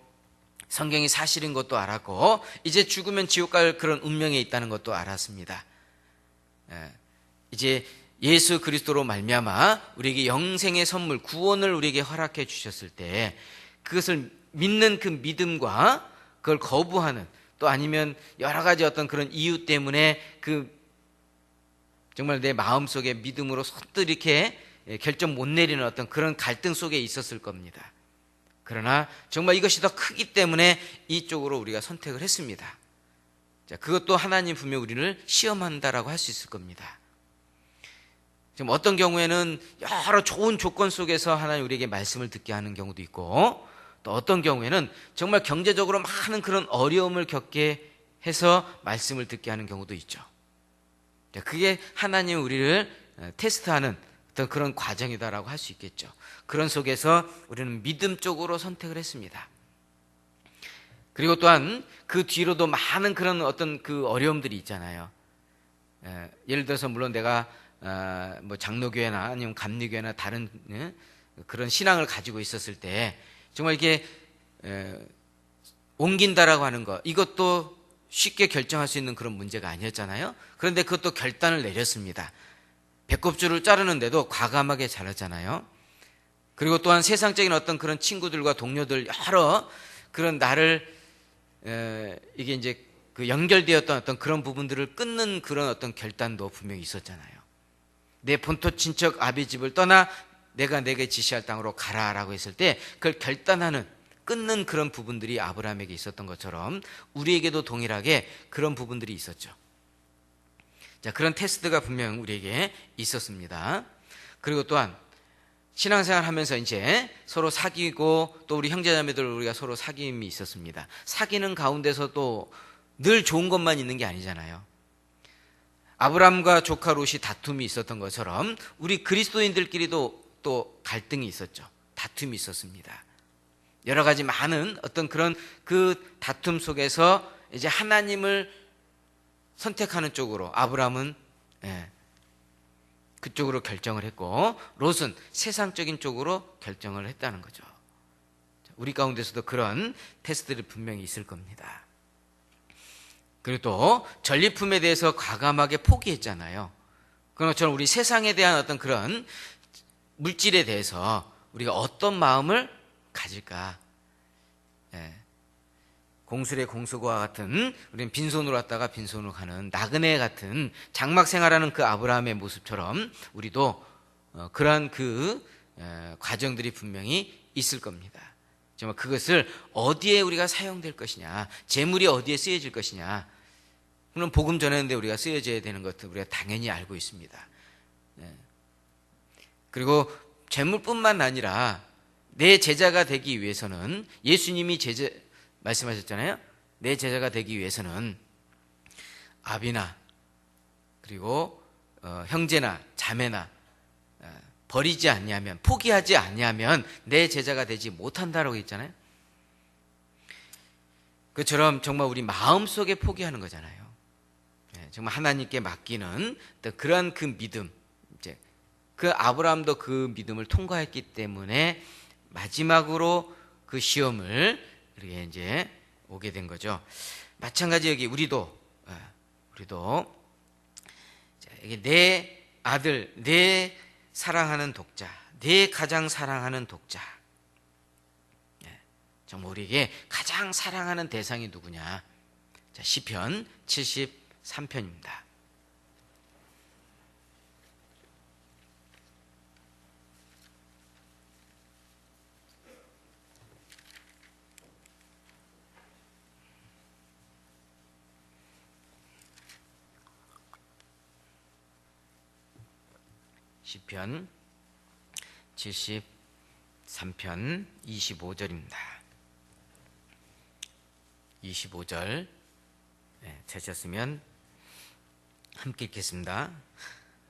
성경이 사실인 것도 알았고, 이제 죽으면 지옥 갈 그런 운명에 있다는 것도 알았습니다. 이제 예수 그리스도로 말미암아 우리에게 영생의 선물, 구원을 우리에게 허락해 주셨을 때 그것을 믿는 그 믿음과 그걸 거부하는, 또 아니면 여러 가지 어떤 그런 이유 때문에 정말 내 마음속에 믿음으로 선뜻 이렇게 결정 못 내리는 어떤 그런 갈등 속에 있었을 겁니다. 그러나 정말 이것이 더 크기 때문에 이쪽으로 우리가 선택을 했습니다. 자, 그것도 하나님 분명 우리를 시험한다라고 할 수 있을 겁니다. 지금 어떤 경우에는 여러 좋은 조건 속에서 하나님 우리에게 말씀을 듣게 하는 경우도 있고, 또 어떤 경우에는 정말 경제적으로 많은 그런 어려움을 겪게 해서 말씀을 듣게 하는 경우도 있죠. 그게 하나님 우리를 테스트하는 어떤 그런 과정이다라고 할 수 있겠죠. 그런 속에서 우리는 믿음 쪽으로 선택을 했습니다. 그리고 또한 그 뒤로도 많은 그런 어떤 그 어려움들이 있잖아요. 예를 들어서 물론 내가 뭐 장로교회나 아니면 감리교회나 다른 그런 신앙을 가지고 있었을 때 정말 이게 옮긴다라고 하는 것, 이것도 쉽게 결정할 수 있는 그런 문제가 아니었잖아요. 그런데 그것도 결단을 내렸습니다. 배꼽줄을 자르는데도 과감하게 자랐잖아요. 그리고 또한 세상적인 어떤 그런 친구들과 동료들 여러 그런 나를 이게 이제 그 연결되었던 어떤 그런 부분들을 끊는 그런 어떤 결단도 분명히 있었잖아요. 내 본토 친척 아비 집을 떠나 내가 내게 지시할 땅으로 가라라고 했을 때 그걸 결단하는, 끊는 그런 부분들이 아브라함에게 있었던 것처럼 우리에게도 동일하게 그런 부분들이 있었죠. 자, 그런 테스트가 분명 우리에게 있었습니다. 그리고 또한 신앙생활 하면서 이제 서로 사귀고 또 우리 형제자매들 우리가 서로 사귐이 있었습니다. 사귀는 가운데서도 늘 좋은 것만 있는 게 아니잖아요. 아브라함과 조카 롯이 다툼이 있었던 것처럼 우리 그리스도인들끼리도 또 갈등이 있었죠. 다툼이 있었습니다. 여러 가지 많은 어떤 그런 그 다툼 속에서 이제 하나님을 선택하는 쪽으로 아브라함은 그쪽으로 결정을 했고 롯은 세상적인 쪽으로 결정을 했다는 거죠. 우리 가운데서도 그런 테스트들이 분명히 있을 겁니다. 그리고 또 전리품에 대해서 과감하게 포기했잖아요. 그런 것처럼 우리 세상에 대한 어떤 그런 물질에 대해서 우리가 어떤 마음을 가질까? 공술의 공수과 같은, 우리는 빈손으로 왔다가 빈손으로 가는 나그네 같은 장막 생활하는 그 아브라함의 모습처럼 우리도 그러한 그 과정들이 분명히 있을 겁니다. 정말 그것을 어디에 우리가 사용될 것이냐, 재물이 어디에 쓰여질 것이냐, 물론 복음 전했는데 우리가 쓰여져야 되는 것도 우리가 당연히 알고 있습니다. 그리고 재물뿐만 아니라 내 제자가 되기 위해서는, 예수님이 말씀하셨잖아요. 내 제자가 되기 위해서는 아비나 그리고 형제나 자매나 버리지 않냐면, 포기하지 않냐면 내 제자가 되지 못한다라고 했잖아요. 그처럼 정말 우리 마음속에 포기하는 거잖아요. 정말 하나님께 맡기는 그런 그 믿음, 이제 그 아브라함도 그 믿음을 통과했기 때문에 마지막으로 그 시험을 이렇게 이제 오게 된 거죠. 마찬가지 여기 우리도 이게 내 아들, 내 사랑하는 독자, 내 가장 사랑하는 독자. 정말 우리에게 가장 사랑하는 대상이 누구냐? 자, 시편 73편입니다. 시편 73편 25절입니다. 25절 찾으셨으면 함께 읽겠습니다.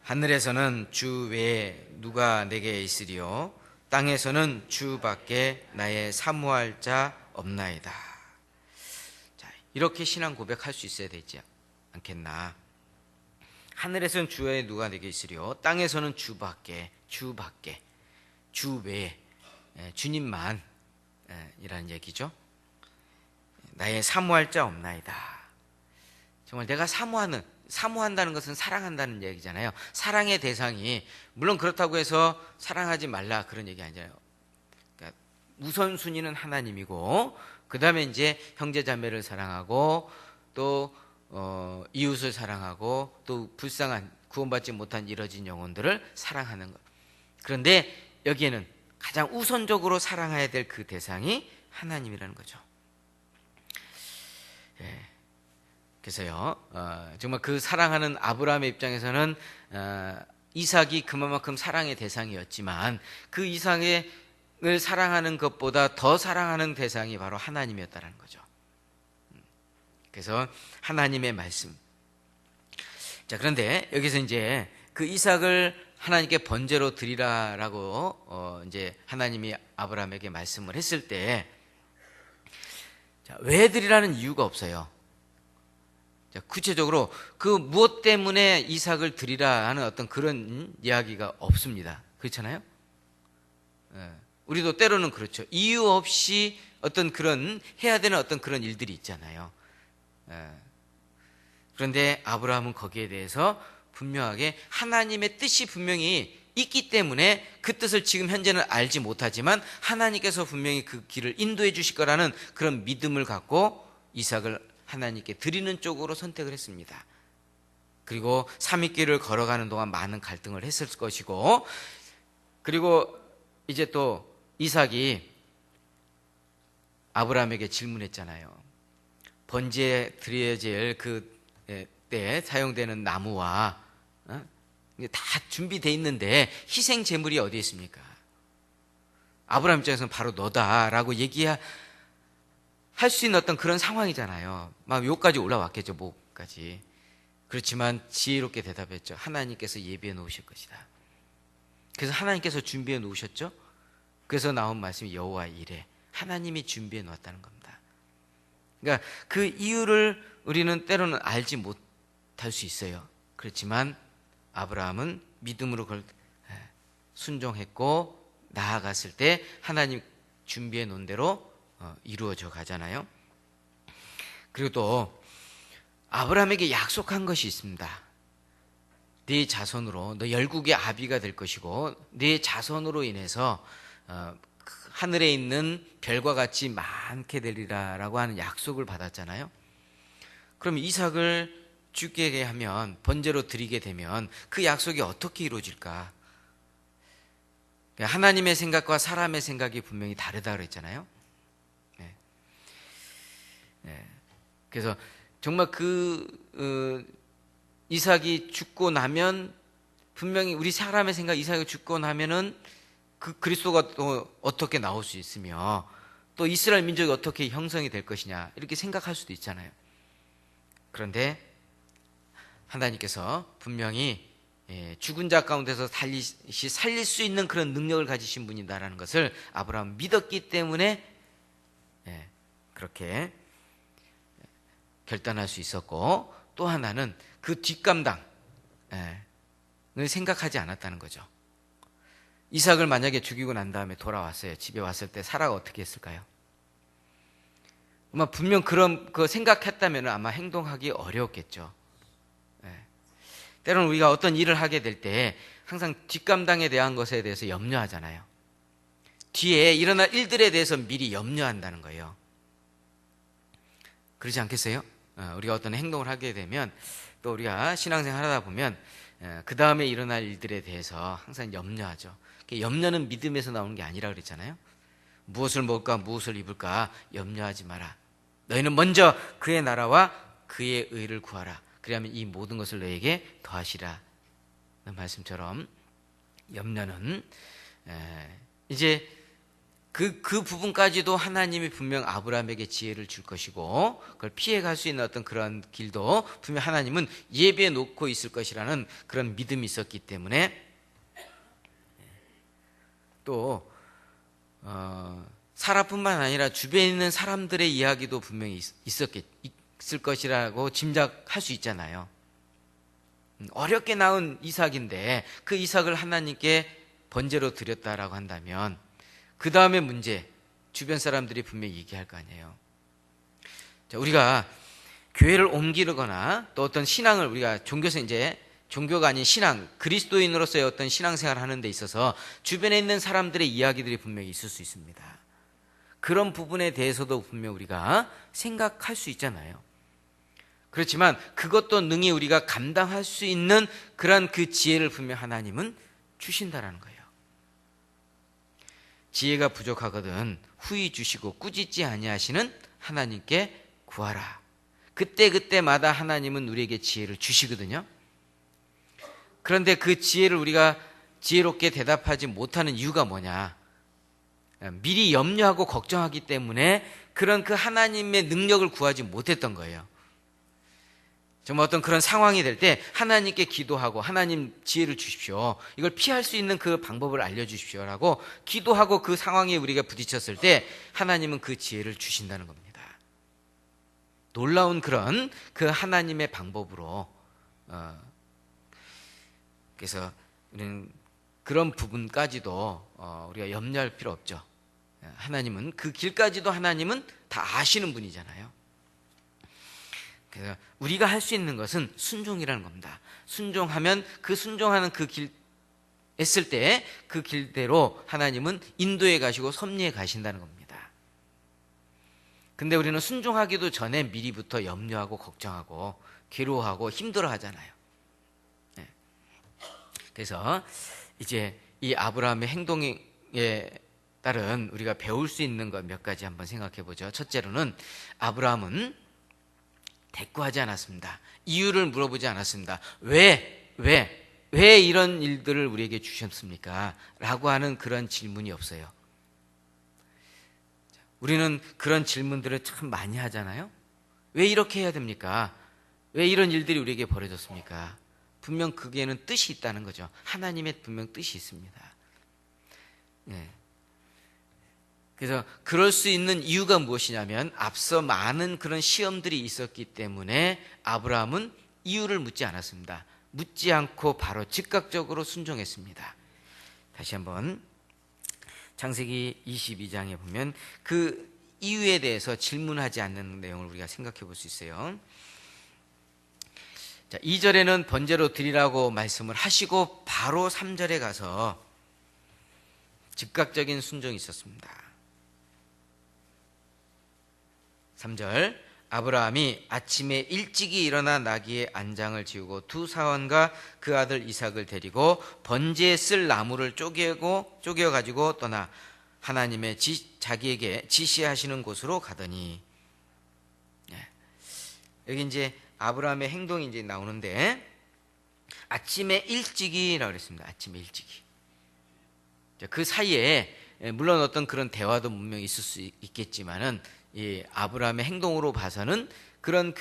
하늘에서는 주 외에 누가 내게 있으리요, 땅에서는 주밖에 나의 사모할 자 없나이다. 자, 이렇게 신앙 고백할 수 있어야 되지 않겠나? 하늘에서는 주 외에 누가 내게 있으리요, 땅에서는 주밖에, 주 외에, 주님만 이라는 얘기죠. 나의 사모할 자 없나이다. 정말 내가 사모한다는 것은 사랑한다는 얘기잖아요. 사랑의 대상이, 물론 그렇다고 해서 사랑하지 말라 그런 얘기 아니잖아요. 그러니까 우선순위는 하나님이고, 그 다음에 이제 형제 자매를 사랑하고, 또 이웃을 사랑하고, 또 불쌍한 구원받지 못한 이뤄진 영혼들을 사랑하는 것. 그런데 여기에는 가장 우선적으로 사랑해야 될 그 대상이 하나님이라는 거죠. 그래서요, 정말 그 사랑하는 아브라함의 입장에서는 이삭이 그만큼 사랑의 대상이었지만, 그 이삭을 사랑하는 것보다 더 사랑하는 대상이 바로 하나님이었다는 거죠. 그래서 하나님의 말씀. 자, 그런데 여기서 이제 그 이삭을 하나님께 번제로 드리라라고 이제 하나님이 아브라함에게 말씀을 했을 때, 자, 왜 드리라는 이유가 없어요. 자, 구체적으로 그 무엇 때문에 이삭을 드리라 하는 어떤 그런 이야기가 없습니다. 그렇잖아요? 우리도 때로는 그렇죠. 이유 없이 어떤 그런 해야 되는 어떤 그런 일들이 있잖아요. 그런데 아브라함은 거기에 대해서 분명하게 하나님의 뜻이 분명히 있기 때문에 그 뜻을 지금 현재는 알지 못하지만 하나님께서 분명히 그 길을 인도해 주실 거라는 그런 믿음을 갖고 이삭을 하나님께 드리는 쪽으로 선택을 했습니다. 그리고 삼위길을 걸어가는 동안 많은 갈등을 했을 것이고, 그리고 이제 또 이삭이 아브라함에게 질문했잖아요. 번제에 드려질 그때 사용되는 나무와 다 준비되어 있는데 희생 제물이 어디 있습니까? 아브라함 입장에서는 바로 너다라고 얘기할 수 있는 어떤 그런 상황이잖아요. 막 요까지 올라왔겠죠, 목까지. 그렇지만 지혜롭게 대답했죠. 하나님께서 예비해 놓으실 것이다. 그래서 하나님께서 준비해 놓으셨죠. 그래서 나온 말씀이 여호와 이레, 하나님이 준비해 놓았다는 겁니다. 그러니까 그 이유를 우리는 때로는 알지 못할 수 있어요. 그렇지만 아브라함은 믿음으로 순종했고 나아갔을 때 하나님 준비해 놓은 대로 이루어져 가잖아요. 그리고 또 아브라함에게 약속한 것이 있습니다. 네 자손으로 너 열국의 아비가 될 것이고 네 자손으로 인해서 하늘에 있는 별과 같이 많게 되리라라고 하는 약속을 받았잖아요. 그럼 이삭을 죽게 하면, 번제로 드리게 되면 그 약속이 어떻게 이루어질까? 하나님의 생각과 사람의 생각이 분명히 다르다 그랬잖아요. 네. 네. 그래서 정말 이삭이 죽고 나면 분명히 우리 사람의 생각, 이삭이 죽고 나면은 그 그리스도가 또 어떻게 나올 수 있으며 또 이스라엘 민족이 어떻게 형성이 될 것이냐 이렇게 생각할 수도 있잖아요. 그런데 하나님께서 분명히 죽은 자 가운데서 살릴 수 있는 그런 능력을 가지신 분이다라는 것을 아브라함은 믿었기 때문에 그렇게 결단할 수 있었고, 또 하나는 그 뒷감당을 생각하지 않았다는 거죠. 이삭을 만약에 죽이고 난 다음에 돌아왔어요. 집에 왔을 때 사라가 어떻게 했을까요? 아마 분명 그런 거 생각했다면 아마 행동하기 어려웠겠죠. 때로는 우리가 어떤 일을 하게 될 때 항상 뒷감당에 대한 것에 대해서 염려하잖아요. 뒤에 일어날 일들에 대해서 미리 염려한다는 거예요. 그러지 않겠어요? 우리가 어떤 행동을 하게 되면 또 우리가 신앙생활 하다 보면 그 다음에 일어날 일들에 대해서 항상 염려하죠. 염려는 믿음에서 나오는 게 아니라 그랬잖아요. 무엇을 먹을까 무엇을 입을까 염려하지 마라. 너희는 먼저 그의 나라와 그의 의를 구하라. 그리하면 이 모든 것을 너에게 더하시라. 말씀처럼 염려는 이제 그 부분까지도 하나님이 분명 아브라함에게 지혜를 줄 것이고 그걸 피해갈 수 있는 어떤 그런 길도 분명 하나님은 예비해 놓고 있을 것이라는 그런 믿음이 있었기 때문에 또 사라뿐만 아니라 주변에 있는 사람들의 이야기도 분명히 있을 것이라고 짐작할 수 있잖아요. 어렵게 낳은 이삭인데 그 이삭을 하나님께 번제로 드렸다라고 한다면 그 다음에 문제, 주변 사람들이 분명히 얘기할 거 아니에요. 자, 우리가 교회를 옮기거나 또 어떤 신앙을 우리가 종교가 아닌 신앙, 그리스도인으로서의 어떤 신앙생활을 하는 데 있어서 주변에 있는 사람들의 이야기들이 분명히 있을 수 있습니다. 그런 부분에 대해서도 분명 우리가 생각할 수 있잖아요. 그렇지만 그것도 능히 우리가 감당할 수 있는 그런 그 지혜를 분명 하나님은 주신다라는 거예요. 지혜가 부족하거든 후히 주시고 꾸짖지 아니하시는 하나님께 구하라. 그때마다 하나님은 우리에게 지혜를 주시거든요. 그런데 그 지혜를 우리가 지혜롭게 대답하지 못하는 이유가 뭐냐? 미리 염려하고 걱정하기 때문에 그런 그 하나님의 능력을 구하지 못했던 거예요. 정말 어떤 그런 상황이 될 때 하나님께 기도하고 하나님 지혜를 주십시오. 이걸 피할 수 있는 그 방법을 알려주십시오라고 기도하고 그 상황에 우리가 부딪혔을 때 하나님은 그 지혜를 주신다는 겁니다. 놀라운 그런 그 하나님의 방법으로 그래서 우리는 그런 부분까지도 우리가 염려할 필요 없죠. 하나님은 그 길까지도 하나님은 다 아시는 분이잖아요. 그래서 우리가 할 수 있는 것은 순종이라는 겁니다. 순종하면 그 순종하는 그 길 했을 때 그 길대로 하나님은 인도해 가시고 섭리해 가신다는 겁니다. 근데 우리는 순종하기도 전에 미리부터 염려하고 걱정하고 괴로워하고 힘들어 하잖아요. 그래서 이제 이 아브라함의 행동에 따른 우리가 배울 수 있는 것 몇 가지 한번 생각해 보죠. 첫째로는 아브라함은 대꾸하지 않았습니다. 이유를 물어보지 않았습니다. 왜 이런 일들을 우리에게 주셨습니까? 라고 하는 그런 질문이 없어요. 우리는 그런 질문들을 참 많이 하잖아요. 왜 이렇게 해야 됩니까? 왜 이런 일들이 우리에게 벌어졌습니까? 분명 그게는 뜻이 있다는 거죠. 하나님의 분명 뜻이 있습니다. 네. 그래서 그럴 수 있는 이유가 무엇이냐면 앞서 많은 그런 시험들이 있었기 때문에 아브라함은 이유를 묻지 않았습니다. 묻지 않고 바로 즉각적으로 순종했습니다. 다시 한번 창세기 22장에 보면 그 이유에 대해서 질문하지 않는 내용을 우리가 생각해 볼 수 있어요. 자, 2절에는 번제로 드리라고 말씀을 하시고 바로 3절에 가서 즉각적인 순종이 있었습니다. 3절 아브라함이 아침에 일찍이 일어나 나귀의 안장을 지우고 두 사원과 그 아들 이삭을 데리고 번제에 쓸 나무를 쪼개어 가지고 떠나 하나님의 자기에게 지시하시는 곳으로 가더니, 여기 이제 아브라함의 행동이 이제 나오는데 아침에 일찍이라고 그랬습니다. 아침에 일찍이. 그 사이에 물론 어떤 그런 대화도 분명히 있을 수 있겠지만은 이 아브라함의 행동으로 봐서는 그런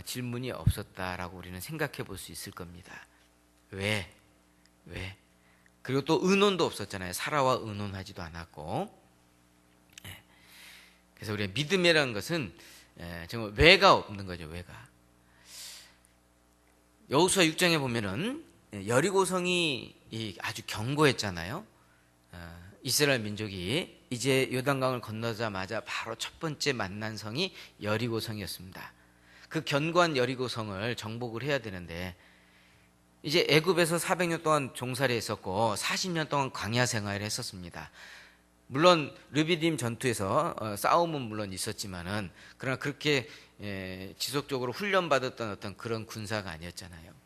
질문이 없었다라고 우리는 생각해 볼 수 있을 겁니다. 왜? 그리고 또 의논도 없었잖아요. 사라와 의논하지도 않았고. 그래서 우리가 믿음이라는 것은 정말 왜가 없는 거죠. 왜가. 여호수아 6장에 보면은 여리고성이 아주 견고했잖아요. 이스라엘 민족이 이제 요단강을 건너자마자 바로 첫 번째 만난 성이 여리고성이었습니다. 그 견고한 여리고성을 정복을 해야 되는데 이제 애굽에서 400년 동안 종살이 했었고 40년 동안 광야 생활을 했었습니다. 물론 르비딤 전투에서 싸움은 물론 있었지만은 그러나 그렇게 지속적으로 훈련받았던 어떤 그런 군사가 아니었잖아요.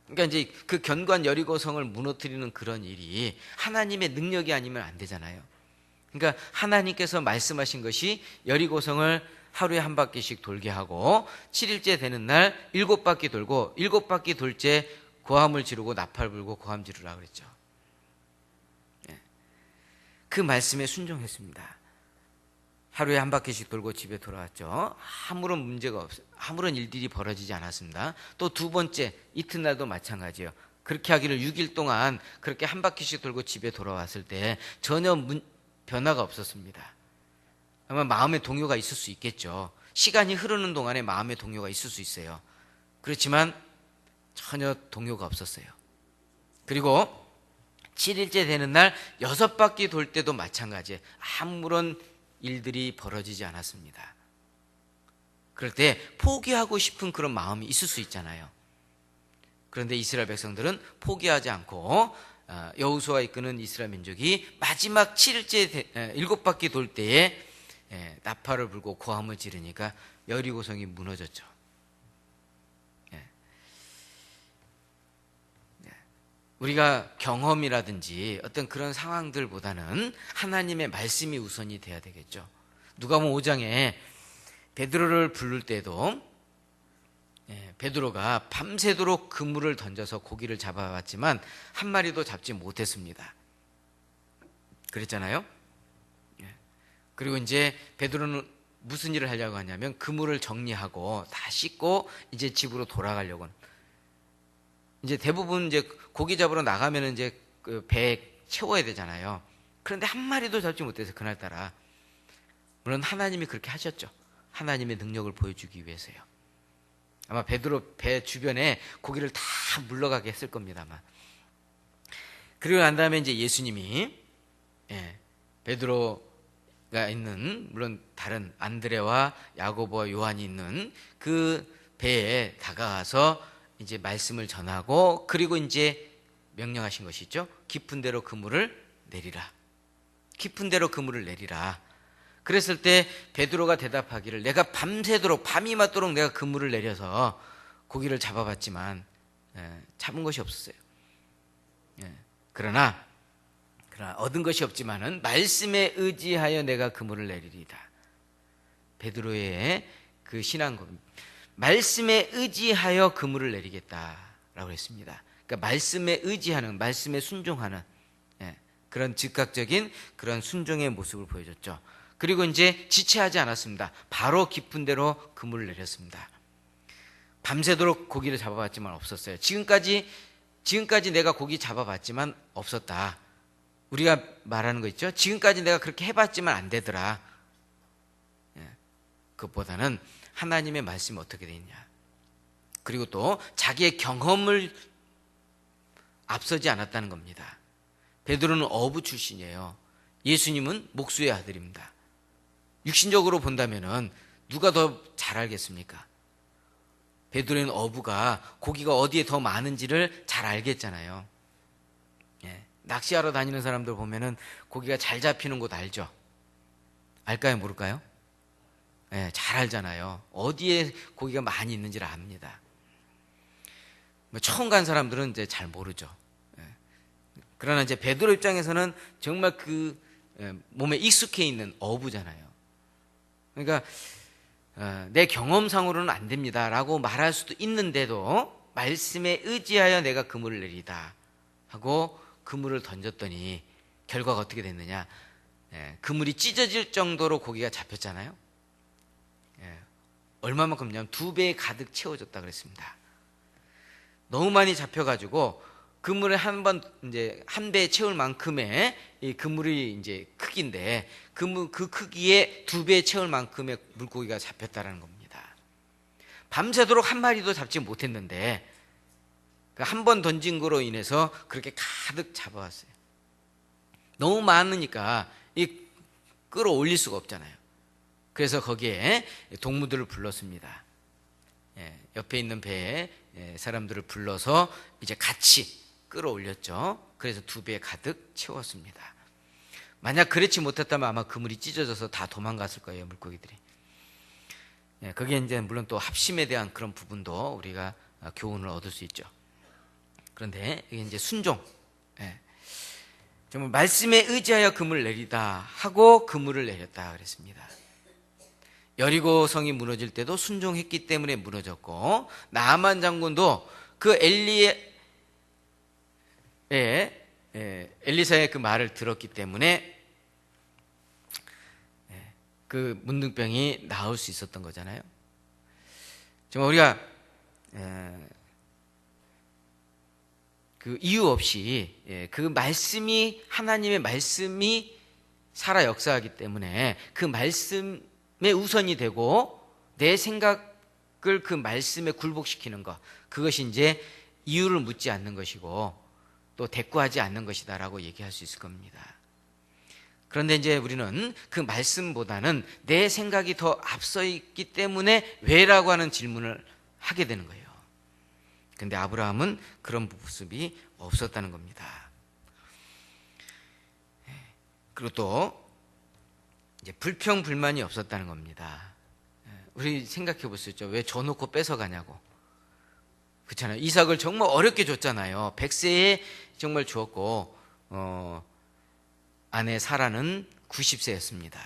그러니까 이제 그 견고한 여리고성을 무너뜨리는 그런 일이 하나님의 능력이 아니면 안 되잖아요. 그러니까 하나님께서 말씀하신 것이 여리고성을 하루에 한 바퀴씩 돌게 하고 7일째 되는 날 7바퀴 돌고 7바퀴 돌째 고함을 지르고 나팔 불고 고함 지르라 그랬죠. 그 말씀에 순종했습니다. 하루에 한 바퀴씩 돌고 집에 돌아왔죠. 아무런 문제가 없어요. 아무런 일들이 벌어지지 않았습니다. 또 두 번째 이튿날도 마찬가지예요. 그렇게 하기를 6일 동안 그렇게 한 바퀴씩 돌고 집에 돌아왔을 때 전혀 변화가 없었습니다. 아마 마음의 동요가 있을 수 있겠죠. 시간이 흐르는 동안에 마음의 동요가 있을 수 있어요. 그렇지만 전혀 동요가 없었어요. 그리고 7일째 되는 날 6바퀴 돌 때도 마찬가지예요. 아무런 일들이 벌어지지 않았습니다. 그럴 때 포기하고 싶은 그런 마음이 있을 수 있잖아요. 그런데 이스라엘 백성들은 포기하지 않고 여호수아가 이끄는 이스라엘 민족이 마지막 7일째 7바퀴 돌 때에 나팔을 불고 고함을 지르니까 여리고성이 무너졌죠. 우리가 경험이라든지 어떤 그런 상황들보다는 하나님의 말씀이 우선이 돼야 되겠죠. 누가복음 5장에 베드로를 부를 때도 베드로가 밤새도록 그물을 던져서 고기를 잡아봤지만 한 마리도 잡지 못했습니다. 그랬잖아요. 그리고 이제 베드로는 무슨 일을 하려고 하냐면 그물을 정리하고 다 씻고 이제 집으로 돌아가려고. 이제 대부분 이제 고기 잡으러 나가면 이제 그 배에 채워야 되잖아요. 그런데 한 마리도 잡지 못해서 그날따라. 물론 하나님이 그렇게 하셨죠. 하나님의 능력을 보여주기 위해서요. 아마 베드로 배 주변에 고기를 다 물러가게 했을 겁니다만. 그리고 난 다음에 이제 예수님이 베드로가 있는, 물론 다른 안드레와 야고보와 요한이 있는 그 배에 다가가서 이제 말씀을 전하고, 그리고 이제 명령하신 것이 있죠. 깊은 데로 그물을 내리라. 깊은 데로 그물을 내리라. 그랬을 때 베드로가 대답하기를, 내가 밤새도록 밤이 맞도록 내가 그물을 내려서 고기를 잡아봤지만 잡은 것이 없었어요. 그러나 얻은 것이 없지만은 말씀에 의지하여 내가 그물을 내리리다. 베드로의 그 신앙고백입니다. 말씀에 의지하여 그물을 내리겠다라고 했습니다. 그러니까 말씀에 의지하는, 말씀에 순종하는 그런 즉각적인 그런 순종의 모습을 보여줬죠. 그리고 이제 지체하지 않았습니다. 바로 깊은 데로 그물을 내렸습니다. 밤새도록 고기를 잡아봤지만 없었어요. 지금까지 내가 고기 잡아봤지만 없었다. 우리가 말하는 거 있죠. 지금까지 내가 그렇게 해봤지만 안 되더라. 그것보다는 하나님의 말씀이 어떻게 되느냐. 그리고 또 자기의 경험을 앞서지 않았다는 겁니다. 베드로는 어부 출신이에요. 예수님은 목수의 아들입니다. 육신적으로 본다면은 누가 더 잘 알겠습니까? 베드로는 어부가 고기가 어디에 더 많은지를 잘 알겠잖아요. 낚시하러 다니는 사람들 보면은 고기가 잘 잡히는 곳 알죠? 알까요? 모를까요? 잘 알잖아요. 어디에 고기가 많이 있는지를 압니다. 처음 간 사람들은 이제 잘 모르죠. 그러나 이제 베드로 입장에서는 정말 그 몸에 익숙해 있는 어부잖아요. 그러니까 내 경험상으로는 안 됩니다라고 말할 수도 있는데도 말씀에 의지하여 내가 그물을 내리다 하고 그물을 던졌더니 결과가 어떻게 됐느냐. 그물이 찢어질 정도로 고기가 잡혔잖아요. 얼마만큼이냐면 2배 가득 채워졌다 그랬습니다. 너무 많이 잡혀가지고 그물을 한 배 채울 만큼의 이 그물이 이제 크기인데 그 크기에 2배 채울 만큼의 물고기가 잡혔다라는 겁니다. 밤새도록 한 마리도 잡지 못했는데 한 번 던진 거로 인해서 그렇게 가득 잡아왔어요. 너무 많으니까 끌어올릴 수가 없잖아요. 그래서 거기에 동무들을 불렀습니다. 옆에 있는 배에 사람들을 불러서 이제 같이 끌어올렸죠. 그래서 2배 가득 채웠습니다. 만약 그렇지 못했다면 아마 그물이 찢어져서 다 도망갔을 거예요, 물고기들이. 거기에 이제 물론 또 합심에 대한 그런 부분도 우리가 교훈을 얻을 수 있죠. 그런데 이게 이제 순종. 정말 말씀에 의지하여 그물을 내리다 하고 그물을 내렸다 그랬습니다. 여리고 성이 무너질 때도 순종했기 때문에 무너졌고, 나아만 장군도 그 엘리사의 그 말을 들었기 때문에 그 문둥병이 나을 수 있었던 거잖아요. 정말 우리가 그 이유 없이 그 말씀이, 하나님의 말씀이 살아 역사하기 때문에 그 말씀에 우선이 되고 내 생각을 그 말씀에 굴복시키는 것, 그것이 이제 이유를 묻지 않는 것이고 또 대꾸하지 않는 것이다라고 얘기할 수 있을 겁니다. 그런데 이제 우리는 그 말씀보다는 내 생각이 더 앞서 있기 때문에 왜라고 하는 질문을 하게 되는 거예요. 근데 아브라함은 그런 모습이 없었다는 겁니다. 그리고 또 이제 불평불만이 없었다는 겁니다. 우리 생각해 볼 수 있죠. 왜 줘놓고 뺏어가냐고. 그렇잖아요. 이삭을 정말 어렵게 줬잖아요. 100세에 정말 주었고 아내 사라는 90세였습니다.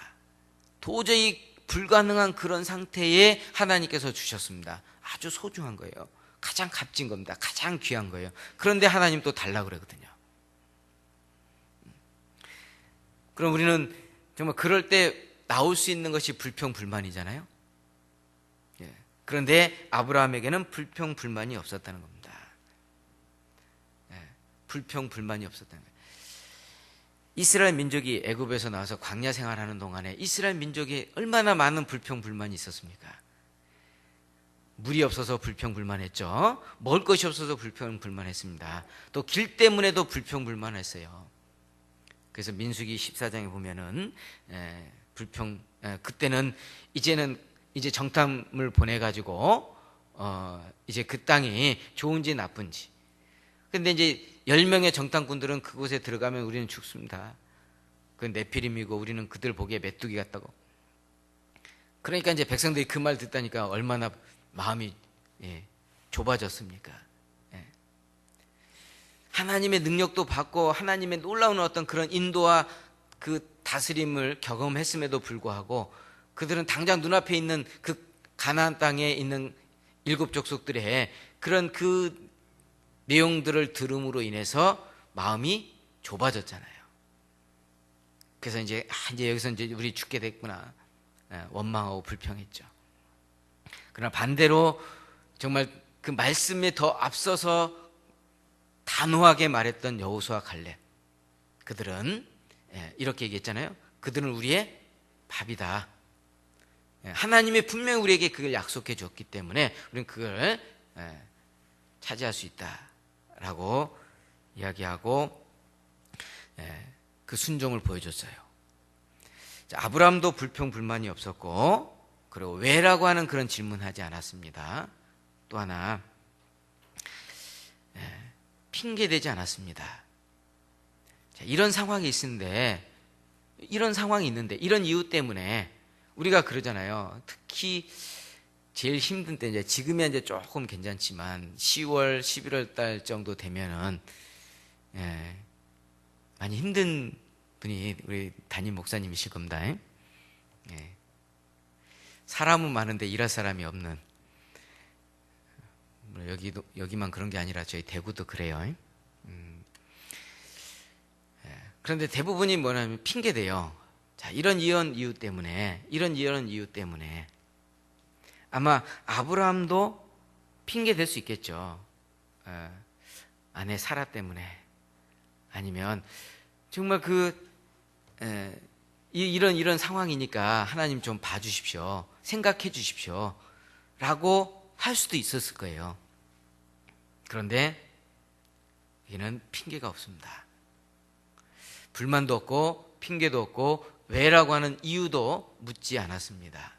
도저히 불가능한 그런 상태에 하나님께서 주셨습니다. 아주 소중한 거예요. 가장 값진 겁니다. 가장 귀한 거예요. 그런데 하나님 또 달라고 그러거든요. 그럼 우리는 정말 그럴 때 나올 수 있는 것이 불평불만이잖아요. 그런데 아브라함에게는 불평불만이 없었다는 겁니다. 불평불만이 없었다는 거예요. 이스라엘 민족이 애굽에서 나와서 광야 생활하는 동안에 이스라엘 민족이 얼마나 많은 불평불만이 있었습니까? 물이 없어서 불평불만했죠. 먹을 것이 없어서 불평불만했습니다. 또 길 때문에도 불평불만했어요. 그래서 민수기 14장에 보면은 그때는 이제 정탐을 보내가지고 이제 그 땅이 좋은지 나쁜지. 근데 이제 10명의 정탐꾼들은 그곳에 들어가면 우리는 죽습니다. 그건 네피림이고 우리는 그들 보기에 메뚜기 같다고. 그러니까 이제 백성들이 그 말 듣다니까 얼마나 마음이 좁아졌습니까? 하나님의 능력도 받고 하나님의 놀라운 어떤 그런 인도와 그 다스림을 경험했음에도 불구하고 그들은 당장 눈앞에 있는 그 가나안 땅에 있는 일곱 족속들의 그런 그 내용들을 들음으로 인해서 마음이 좁아졌잖아요. 그래서 이제 여기서 이제 우리 죽게 됐구나 원망하고 불평했죠. 그러나 반대로 정말 그 말씀에 더 앞서서 단호하게 말했던 여호수아 칼렙, 그들은 이렇게 얘기했잖아요. 그들은 우리의 밥이다. 하나님이 분명히 우리에게 그걸 약속해 줬기 때문에 우리는 그걸 차지할 수 있다라고 이야기하고 그 순종을 보여줬어요. 아브라함도 불평 불만이 없었고, 그리고 왜라고 하는 그런 질문하지 않았습니다. 또 하나 핑계대지 않았습니다. 이런 상황이 있는데 이런 이유 때문에 우리가 그러잖아요. 특히 제일 힘든 때, 이제 지금이야 이제 조금 괜찮지만 10월, 11월 달 정도 되면은 많이 힘든 분이 우리 담임 목사님이실 겁니다. 사람은 많은데 일할 사람이 없는, 여기만 그런 게 아니라 저희 대구도 그래요. 그런데 대부분이 뭐냐면 핑계대요. 자, 이런 이유 때문에 아마 아브라함도 핑계댈 수 있겠죠. 아내 사라 때문에, 아니면 정말 이런 상황이니까 하나님 좀 봐주십시오, 생각해 주십시오 라고 할 수도 있었을 거예요. 그런데 여기는 핑계가 없습니다. 불만도 없고 핑계도 없고 왜라고 하는 이유도 묻지 않았습니다.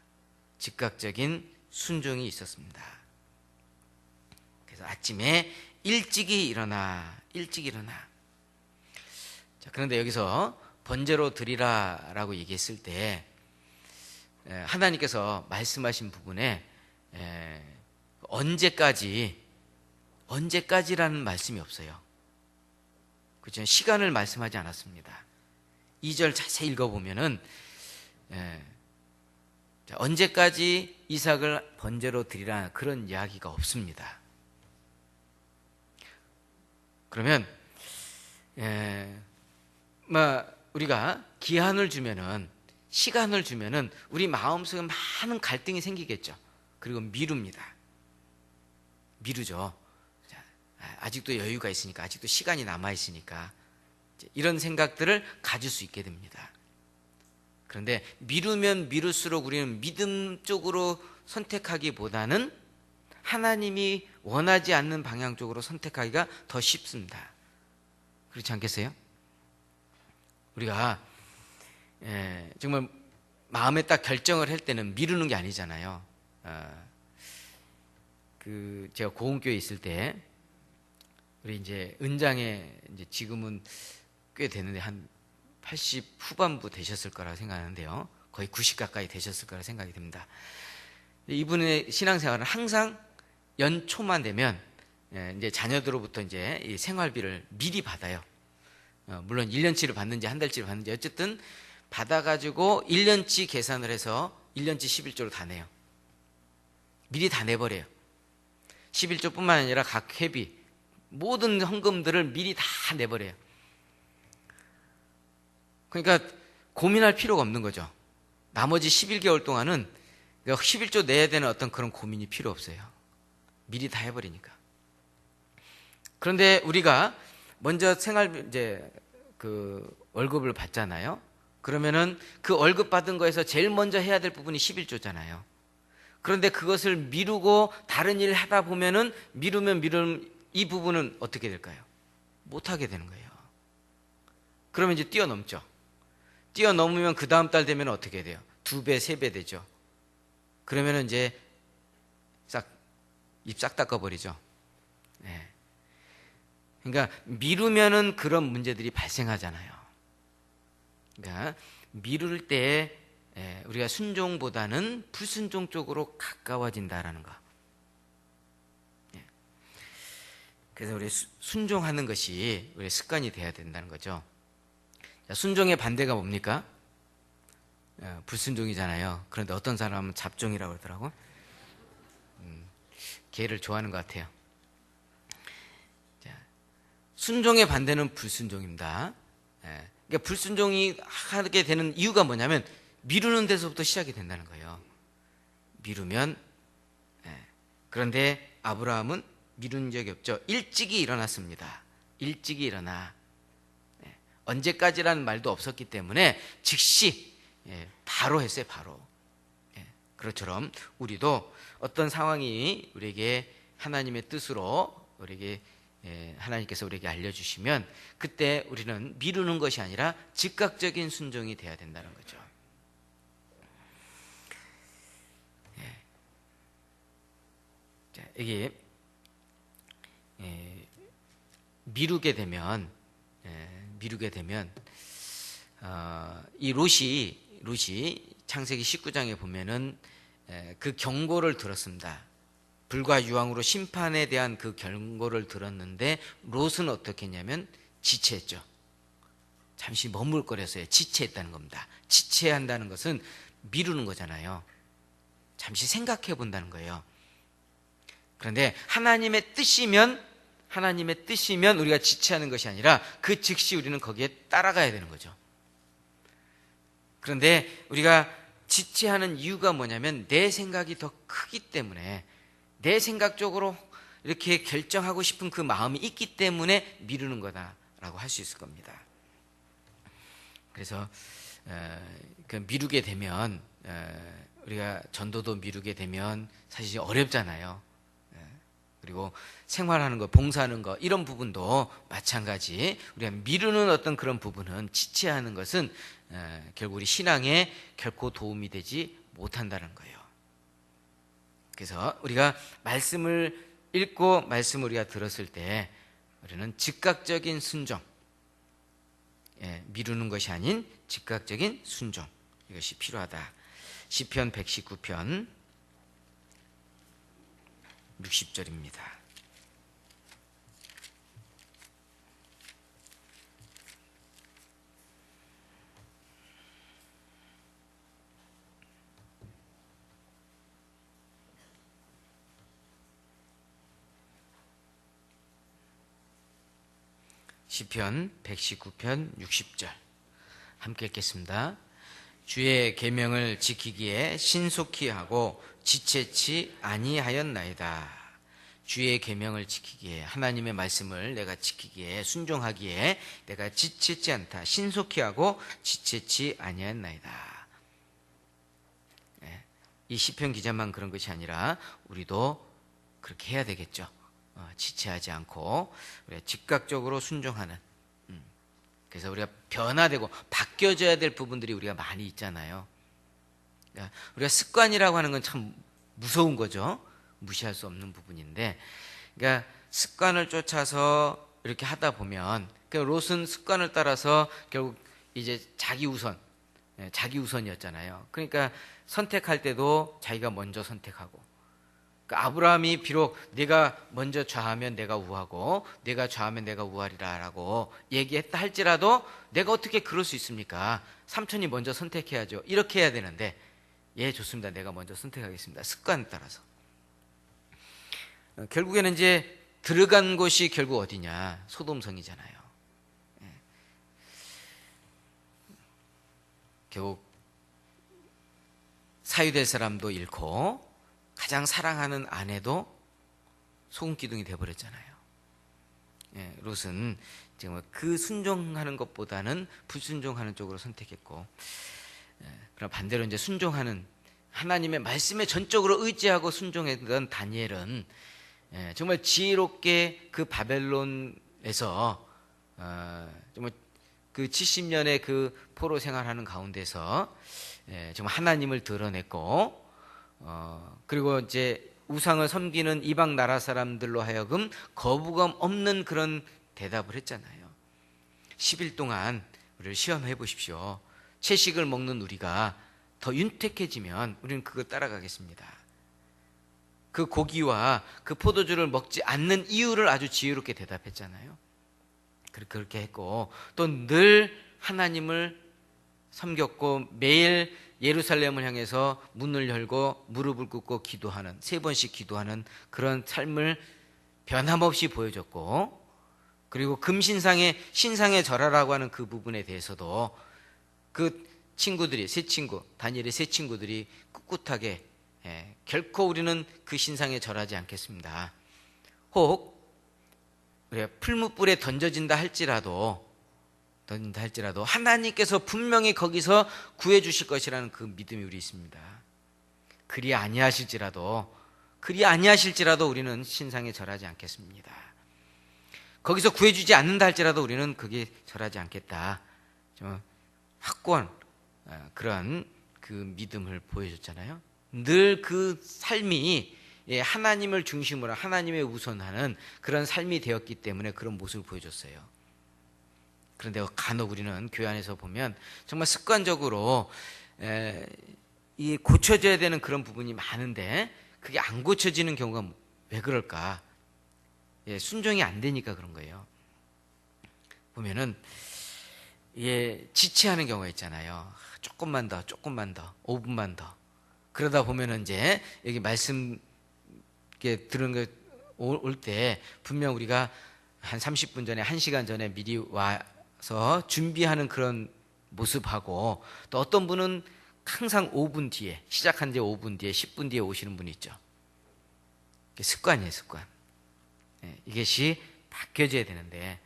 즉각적인 순종이 있었습니다. 그래서 아침에 일찍이 일어나. 자, 그런데 여기서 번제로 드리라라고 얘기했을 때 하나님께서 말씀하신 부분에 언제까지라는 말씀이 없어요. 그렇죠? 시간을 말씀하지 않았습니다. 2절 자세히 읽어보면은 언제까지 이삭을 번제로 드리라 그런 이야기가 없습니다. 그러면 우리가 기한을 주면은, 시간을 주면은 우리 마음속에 많은 갈등이 생기겠죠. 그리고 미루죠. 아직도 여유가 있으니까, 아직도 시간이 남아 있으니까 이런 생각들을 가질 수 있게 됩니다. 그런데 미루면 미룰수록 우리는 믿음 쪽으로 선택하기보다는 하나님이 원하지 않는 방향 쪽으로 선택하기가 더 쉽습니다. 그렇지 않겠어요? 우리가 정말 마음에 딱 결정을 할 때는 미루는 게 아니잖아요. 제가 고흥교에 있을 때 우리 이제 은장에 이제 지금은 꽤 되는데 한 80 후반부 되셨을 거라 생각하는데요. 거의 90 가까이 되셨을 거라 생각이 듭니다. 이분의 신앙생활은 항상 연초만 되면 이제 자녀들로부터 이제 이 생활비를 미리 받아요. 물론 1년치를 받는지 한 달치를 받는지 어쨌든 받아가지고 1년치 계산을 해서 1년치 11조로 다 내요. 미리 다 내버려요. 11조뿐만 아니라 각 회비, 모든 헌금들을 미리 다 내버려요. 그러니까 고민할 필요가 없는 거죠. 나머지 11개월 동안은 11조 내야 되는 어떤 그런 고민이 필요 없어요. 미리 다 해버리니까. 그런데 우리가 먼저 월급을 받잖아요. 그러면은 그 월급 받은 거에서 제일 먼저 해야 될 부분이 11조잖아요. 그런데 그것을 미루고 다른 일을 하다 보면은 미루면 이 부분은 어떻게 될까요? 못하게 되는 거예요. 그러면 이제 뛰어넘죠. 뛰어넘으면 그 다음 달 되면 어떻게 돼요? 2배, 3배 되죠. 그러면은 이제 입 싹 닦아버리죠. 네. 그러니까 미루면은 그런 문제들이 발생하잖아요. 그러니까 미룰 때 우리가 순종보다는 불순종 쪽으로 가까워진다라는 거. 그래서 우리 순종하는 것이 우리의 습관이 돼야 된다는 거죠. 자, 순종의 반대가 뭡니까? 불순종이잖아요. 그런데 어떤 사람은 잡종이라고 그러더라고. 개를 좋아하는 것 같아요. 자, 순종의 반대는 불순종입니다. 그러니까 불순종이 하게 되는 이유가 뭐냐면 미루는 데서부터 시작이 된다는 거예요. 미루면, 그런데 아브라함은 미룬 적이 없죠. 일찍이 일어났습니다. 일찍이 일어나. 언제까지라는 말도 없었기 때문에 즉시 바로 했어요. 바로. 그것처럼 우리도 어떤 상황이 우리에게 하나님의 뜻으로 우리에게 하나님께서 우리에게 알려주시면 그때 우리는 미루는 것이 아니라 즉각적인 순종이 돼야 된다는 거죠. 자, 이게 미루게 되면 이 롯이 창세기 19장에 보면은 그 경고를 들었습니다. 불과 유황으로 심판에 대한 그 경고를 들었는데 롯은 어떻게 했냐면 지체했죠. 잠시 머물거렸어요. 지체했다는 겁니다. 지체한다는 것은 미루는 거잖아요. 잠시 생각해 본다는 거예요. 그런데 하나님의 뜻이면 우리가 지체하는 것이 아니라 그 즉시 우리는 거기에 따라가야 되는 거죠. 그런데 우리가 지체하는 이유가 뭐냐면 내 생각이 더 크기 때문에, 내 생각적으로 이렇게 결정하고 싶은 그 마음이 있기 때문에 미루는 거다라고 할 수 있을 겁니다. 그래서 미루게 되면, 우리가 전도도 미루게 되면 사실 어렵잖아요. 그리고 생활하는 거, 봉사하는 거, 이런 부분도 마찬가지. 우리가 미루는 어떤 그런 부분은, 지체하는 것은 결국 우리 신앙에 결코 도움이 되지 못한다는 거예요. 그래서 우리가 말씀을 읽고 말씀을 우리가 들었을 때 우리는 즉각적인 순종, 미루는 것이 아닌 즉각적인 순종, 이것이 필요하다. 시편 119편 60절입니다. 시편 119편 60절 함께 읽겠습니다. 주의 계명을 지키기에 신속히 하고 지체치 아니하였나이다. 주의 계명을 지키기에, 하나님의 말씀을 내가 지키기에, 순종하기에 내가 지체치 않다. 신속히 하고 지체치 아니하였나이다. 이 시편 기자만 그런 것이 아니라 우리도 그렇게 해야 되겠죠. 지체하지 않고 우리가 즉각적으로 순종하는. 그래서 우리가 변화되고 바뀌어져야 될 부분들이 우리가 많이 있잖아요. 우리가 습관이라고 하는 건 참 무서운 거죠. 무시할 수 없는 부분인데, 그러니까 습관을 쫓아서 이렇게 하다 보면, 그러니까 롯은 습관을 따라서 결국 이제 자기 우선이었잖아요. 그러니까 선택할 때도 자기가 먼저 선택하고, 그러니까 아브라함이 비록 내가 먼저 좌하면 내가 우하고 내가 좌하면 내가 우하리라라고 얘기했다 할지라도 내가 어떻게 그럴 수 있습니까? 삼촌이 먼저 선택해야죠. 이렇게 해야 되는데, 예, 좋습니다. 내가 먼저 선택하겠습니다. 습관 따라서. 결국에는 이제 들어간 곳이 결국 어디냐? 소돔성이잖아요. 결국 사유될 사람도 잃고 가장 사랑하는 아내도 소금기둥이 되어버렸잖아요. 롯은 지금 그 순종하는 것보다는 불순종하는 쪽으로 선택했고, 그럼 반대로 이제 순종하는, 하나님의 말씀에 전적으로 의지하고 순종했던 다니엘은 정말 지혜롭게 그 바벨론에서 정말 그 70년의 그 포로 생활하는 가운데서 정말 하나님을 드러냈고, 그리고 이제 우상을 섬기는 이방 나라 사람들로 하여금 거부감 없는 그런 대답을 했잖아요. 10일 동안 우리를 시험해 보십시오. 채식을 먹는 우리가 더 윤택해지면 우리는 그거 따라가겠습니다. 그 고기와 그 포도주를 먹지 않는 이유를 아주 지혜롭게 대답했잖아요. 그렇게 했고, 또 늘 하나님을 섬겼고, 매일 예루살렘을 향해서 문을 열고 무릎을 꿇고 기도하는, 3번씩 기도하는 그런 삶을 변함없이 보여줬고, 그리고 금신상의 신상의 절하라고 하는 그 부분에 대해서도 그 친구들이, 다니엘의 세 친구들이 꿋꿋하게, 결코 우리는 그 신상에 절하지 않겠습니다. 혹 우리가 풀무불에 던져진다 할지라도 하나님께서 분명히 거기서 구해주실 것이라는 그 믿음이 우리 있습니다. 그리 아니하실지라도 우리는 신상에 절하지 않겠습니다. 거기서 구해주지 않는다 할지라도 우리는 거기에 절하지 않겠다. 좀 확고한 그런 그 믿음을 보여줬잖아요. 늘 그 삶이 하나님을 중심으로 하나님의 우선하는 그런 삶이 되었기 때문에 그런 모습을 보여줬어요. 그런데 간혹 우리는 교회 안에서 보면 정말 습관적으로 이 고쳐져야 되는 그런 부분이 많은데 그게 안 고쳐지는 경우가 왜 그럴까? 순종이 안 되니까 그런 거예요. 보면은 지체하는 경우가 있잖아요. 조금만 더, 5분만 더. 그러다 보면은 이제 여기 말씀 들은 거 올 때 분명 우리가 한 30분 전에, 1시간 전에 미리 와서 준비하는 그런 모습하고, 또 어떤 분은 항상 5분 뒤에, 시작한 지 5분 뒤에, 10분 뒤에 오시는 분이 있죠. 습관이에요, 습관. 이것이 바뀌어져야 되는데,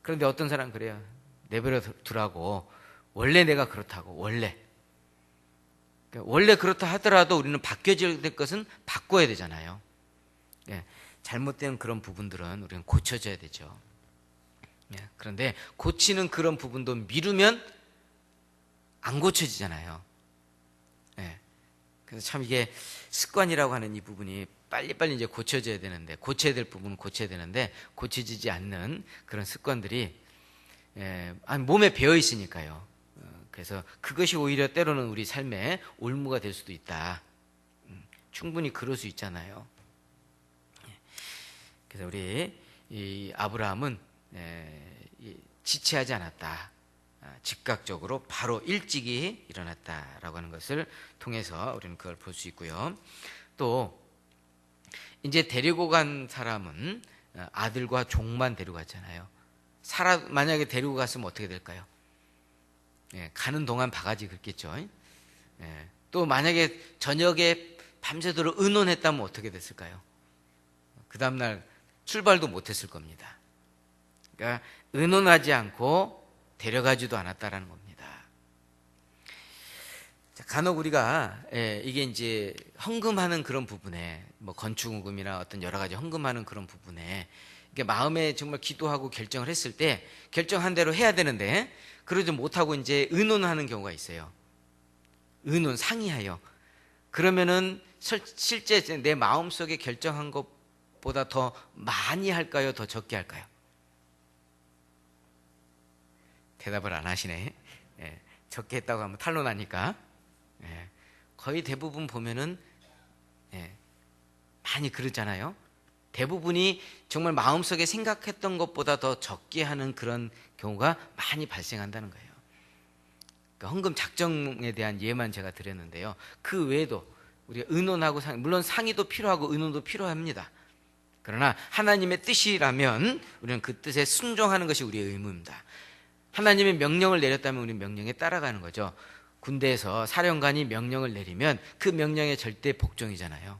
그런데 어떤 사람은 그래요. 내버려 두라고. 원래 내가 그렇다고. 원래 그렇다 하더라도 우리는 바뀌어져야 될 것은 바꿔야 되잖아요. 잘못된 그런 부분들은 우리는 고쳐져야 되죠. 그런데 고치는 그런 부분도 미루면 안 고쳐지잖아요. 그래서 참 이게 습관이라고 하는 이 부분이 빨리빨리 이제 고쳐져야 되는데, 고쳐야 될 부분은 고쳐야 되는데 고쳐지지 않는 그런 습관들이 몸에 배어 있으니까요. 그래서 그것이 오히려 때로는 우리 삶의 올무가 될 수도 있다. 충분히 그럴 수 있잖아요. 그래서 우리 이 아브라함은 지체하지 않았다. 즉각적으로 바로 일찍이 일어났다라고 하는 것을 통해서 우리는 그걸 볼 수 있고요. 또 이제 데리고 간 사람은 아들과 종만 데리고 갔잖아요. 만약에 데리고 갔으면 어떻게 될까요? 가는 동안 바가지 긁겠죠. 또 만약에 저녁에 밤새도록 의논했다면 어떻게 됐을까요? 그 다음날 출발도 못했을 겁니다. 그러니까 의논하지 않고 데려가지도 않았다라는 겁니다. 자, 간혹 우리가 이게 이제 헌금하는 그런 부분에, 뭐 건축금이나 어떤 여러 가지 헌금하는 그런 부분에 이게 마음에 정말 기도하고 결정을 했을 때 결정한 대로 해야 되는데 그러지 못하고 이제 의논하는 경우가 있어요. 의논, 상의하여. 그러면은 실제 내 마음속에 결정한 것보다 더 많이 할까요? 더 적게 할까요? 대답을 안 하시네. 적게 했다고 하면 탄론하니까. 거의 대부분 보면은 많이 그러잖아요. 대부분이 정말 마음속에 생각했던 것보다 더 적게 하는 그런 경우가 많이 발생한다는 거예요. 그러니까 헌금 작정에 대한 예만 제가 드렸는데요. 그 외에도 우리가 의논하고 물론 상의도 필요하고 의논도 필요합니다. 그러나 하나님의 뜻이라면 우리는 그 뜻에 순종하는 것이 우리의 의무입니다. 하나님의 명령을 내렸다면 우리는 명령에 따라가는 거죠. 군대에서 사령관이 명령을 내리면 그 명령에 절대 복종이잖아요.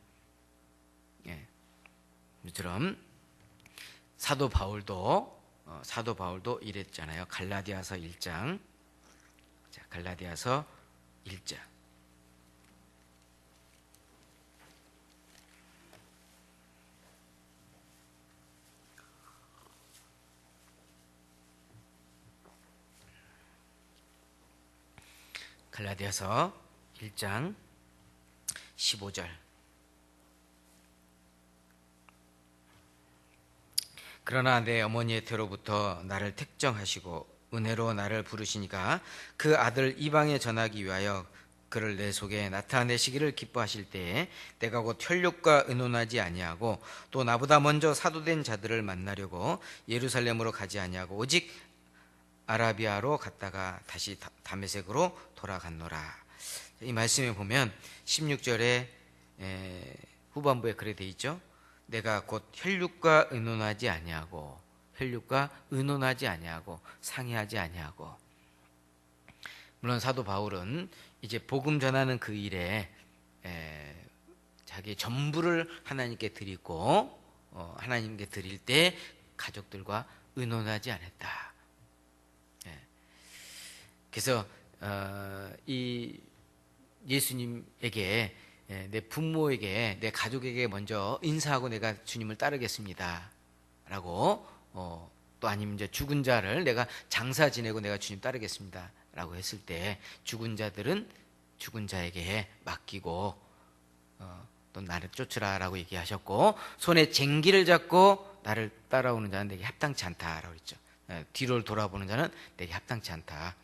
이처럼 사도 바울도 이랬잖아요. 갈라디아서 1장. 자, 갈라디아서 1장. 갈라디아서 1장 15절. 그러나 내 어머니의 태로부터 나를 택정하시고 은혜로 나를 부르시니까 그 아들 이방에 전하기 위하여 그를 내 속에 나타내시기를 기뻐하실 때에 내가 곧 혈육과 의논하지 아니하고 또 나보다 먼저 사도된 자들을 만나려고 예루살렘으로 가지 아니하고 오직 아라비아로 갔다가 다시 다메섹으로 돌아갔노라. 이 말씀에 보면 16절에 후반부에 그래 돼 있죠. 내가 곧 혈육과 의논하지 아니하고 상의하지 아니하고. 물론 사도 바울은 이제 복음 전하는 그 일에 자기 전부를 하나님께 드리고 하나님께 드릴 때 가족들과 의논하지 않았다. 그래서 이 예수님에게 내 부모에게 내 가족에게 먼저 인사하고 내가 주님을 따르겠습니다 라고 또 아니면 이제 죽은 자를 내가 장사 지내고 내가 주님 따르겠습니다 라고 했을 때 죽은 자들은 죽은 자에게 맡기고 또 나를 쫓으라 라고 얘기하셨고 손에 쟁기를 잡고 나를 따라오는 자는 내게 합당치 않다라고 했죠. 뒤를 돌아보는 자는 내게 합당치 않다.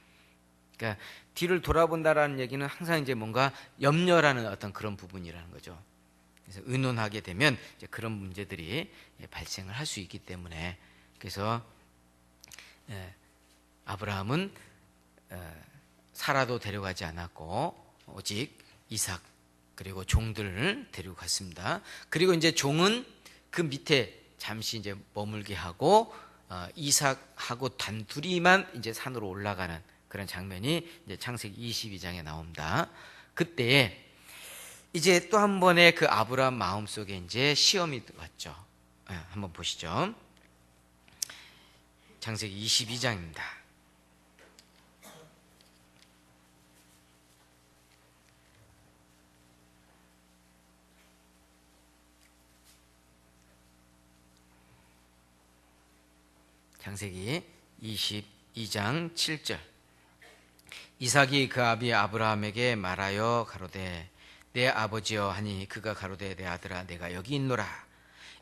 그러니까 뒤를 돌아본다라는 얘기는 항상 이제 뭔가 염려라는 어떤 그런 부분이라는 거죠. 그래서 의논하게 되면 이제 그런 문제들이 발생을 할 수 있기 때문에 그래서 아브라함은 사라도 데려가지 않았고 오직 이삭 그리고 종들을 데리고 갔습니다. 그리고 이제 종은 그 밑에 잠시 이제 머물게 하고 이삭하고 단둘이만 이제 산으로 올라가는 그런 장면이 이제 창세기 22장에 나옵니다. 그때 이제 또 한 번의 그 아브라함 마음속에 이제 시험이 왔죠. 한번 보시죠. 창세기 22장입니다. 창세기 22장 7절. 이삭이 그 아비 아브라함에게 말하여 가로되 내 아버지여 하니 그가 가로되 내 아들아 내가 여기 있노라.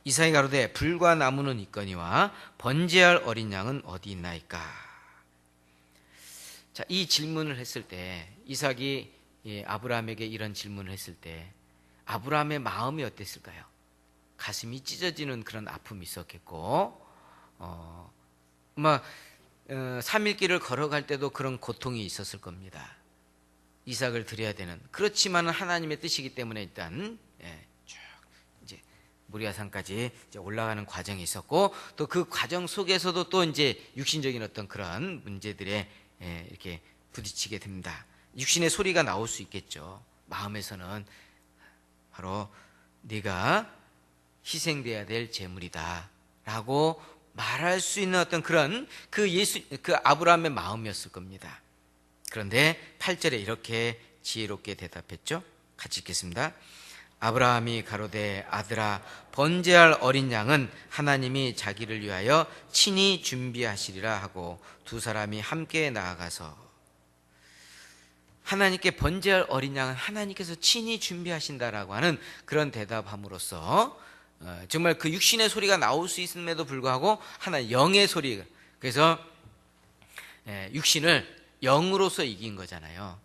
이삭이 가로되 불과 나무는 있거니와 번제할 어린 양은 어디 있나이까. 자, 이 질문을 했을 때 이삭이 아브라함에게 이런 질문을 했을 때 아브라함의 마음이 어땠을까요? 가슴이 찢어지는 그런 아픔이 있었겠고 아마 3일 길을 걸어갈 때도 그런 고통이 있었을 겁니다. 이삭을 드려야 되는. 그렇지만 하나님의 뜻이기 때문에 일단 쭉 이제 모리아산까지 이제 올라가는 과정이 있었고 또 그 과정 속에서도 또 이제 육신적인 어떤 그런 문제들에 이렇게 부딪히게 됩니다. 육신의 소리가 나올 수 있겠죠. 마음에서는 바로 네가 희생돼야 될 제물이다라고 말할 수 있는 어떤 그런 그 아브라함의 마음이었을 겁니다. 그런데 8절에 이렇게 지혜롭게 대답했죠. 같이 읽겠습니다. 아브라함이 가로되 아들아 번제할 어린 양은 하나님이 자기를 위하여 친히 준비하시리라 하고 두 사람이 함께 나아가서. 하나님께 번제할 어린 양은 하나님께서 친히 준비하신다라고 하는 그런 대답함으로써 정말 그 육신의 소리가 나올 수 있음에도 불구하고 하나 영의 소리. 그래서 육신을 영으로서 이긴 거잖아요.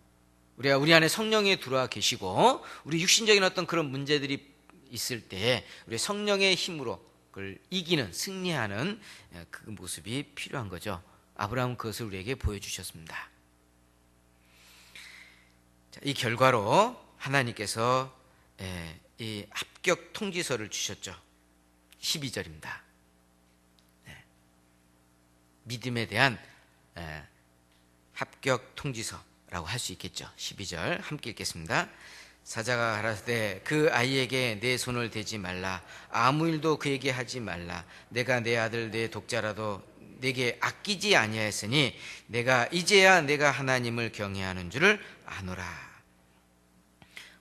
우리 안에 성령이 들어와 계시고 우리 육신적인 어떤 그런 문제들이 있을 때 우리 성령의 힘으로 그걸 이기는 승리하는 그 모습이 필요한 거죠. 아브라함은 그것을 우리에게 보여주셨습니다. 자, 이 결과로 하나님께서 이 합격 통지서를 주셨죠. 12절입니다. 믿음에 대한 합격 통지서라고 할 수 있겠죠. 12절 함께 읽겠습니다. 사자가 가라사대 그 아이에게 내 손을 대지 말라. 아무 일도 그에게 하지 말라. 내가 내 아들 내 독자라도 내게 아끼지 아니하였으니 내가 이제야 내가 하나님을 경외하는 줄을 아노라.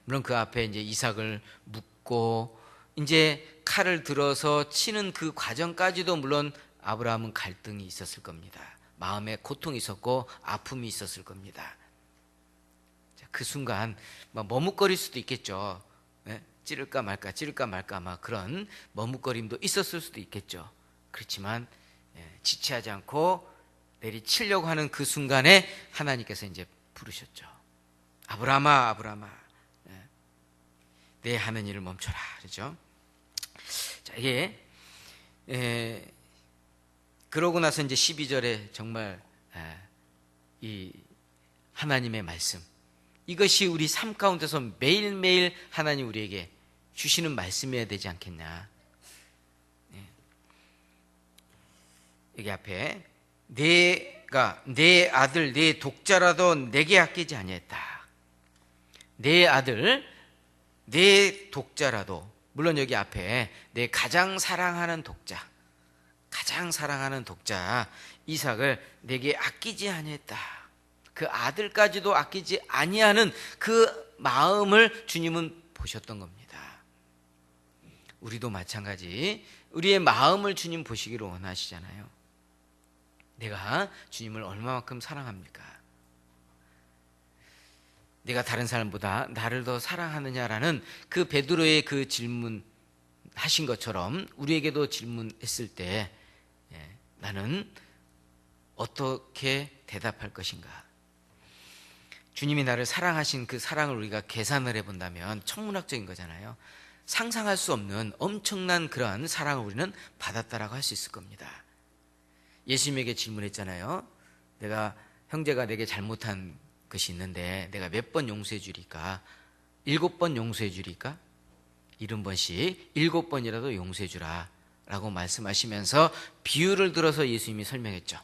물론 그 앞에 이제 이삭을 묻고 이제 칼을 들어서 치는 그 과정까지도 물론 아브라함은 갈등이 있었을 겁니다. 마음에 고통이 있었고 아픔이 있었을 겁니다. 그 순간 머뭇거릴 수도 있겠죠. 찌를까 말까 막 그런 머뭇거림도 있었을 수도 있겠죠. 그렇지만 지체하지 않고 내리치려고 하는 그 순간에 하나님께서 이제 부르셨죠. 아브라함아, 아브라함아, 내 하는 일을 멈춰라. 그렇죠? 자, 이게 그러고 나서 이제 12절에 정말 이 하나님의 말씀, 이것이 우리 삶 가운데서 매일매일 하나님 우리에게 주시는 말씀이어야 되지 않겠냐. 여기 앞에 내가 내 아들 내 독자라도 내게 아끼지 아니했다. 내 아들 내 독자라도, 물론 여기 앞에 내 가장 사랑하는 독자, 가장 사랑하는 독자 이삭을 내게 아끼지 아니했다. 그 아들까지도 아끼지 아니하는 그 마음을 주님은 보셨던 겁니다. 우리도 마찬가지 우리의 마음을 주님 보시기를 원하시잖아요. 내가 주님을 얼마만큼 사랑합니까? 내가 다른 사람보다 나를 더 사랑하느냐라는 그 베드로의 그 질문 하신 것처럼 우리에게도 질문했을 때 나는 어떻게 대답할 것인가? 주님이 나를 사랑하신 그 사랑을 우리가 계산을 해본다면 천문학적인 거잖아요. 상상할 수 없는 엄청난 그러한 사랑을 우리는 받았다라고 할 수 있을 겁니다. 예수님에게 질문했잖아요. 내가 형제가 내게 잘못한 것이 있는데 내가 몇 번 용서해 주리까? 7번 용서해 주리까? 70번씩 7번이라도 용서해 주라 라고 말씀하시면서 비유를 들어서 예수님이 설명했죠.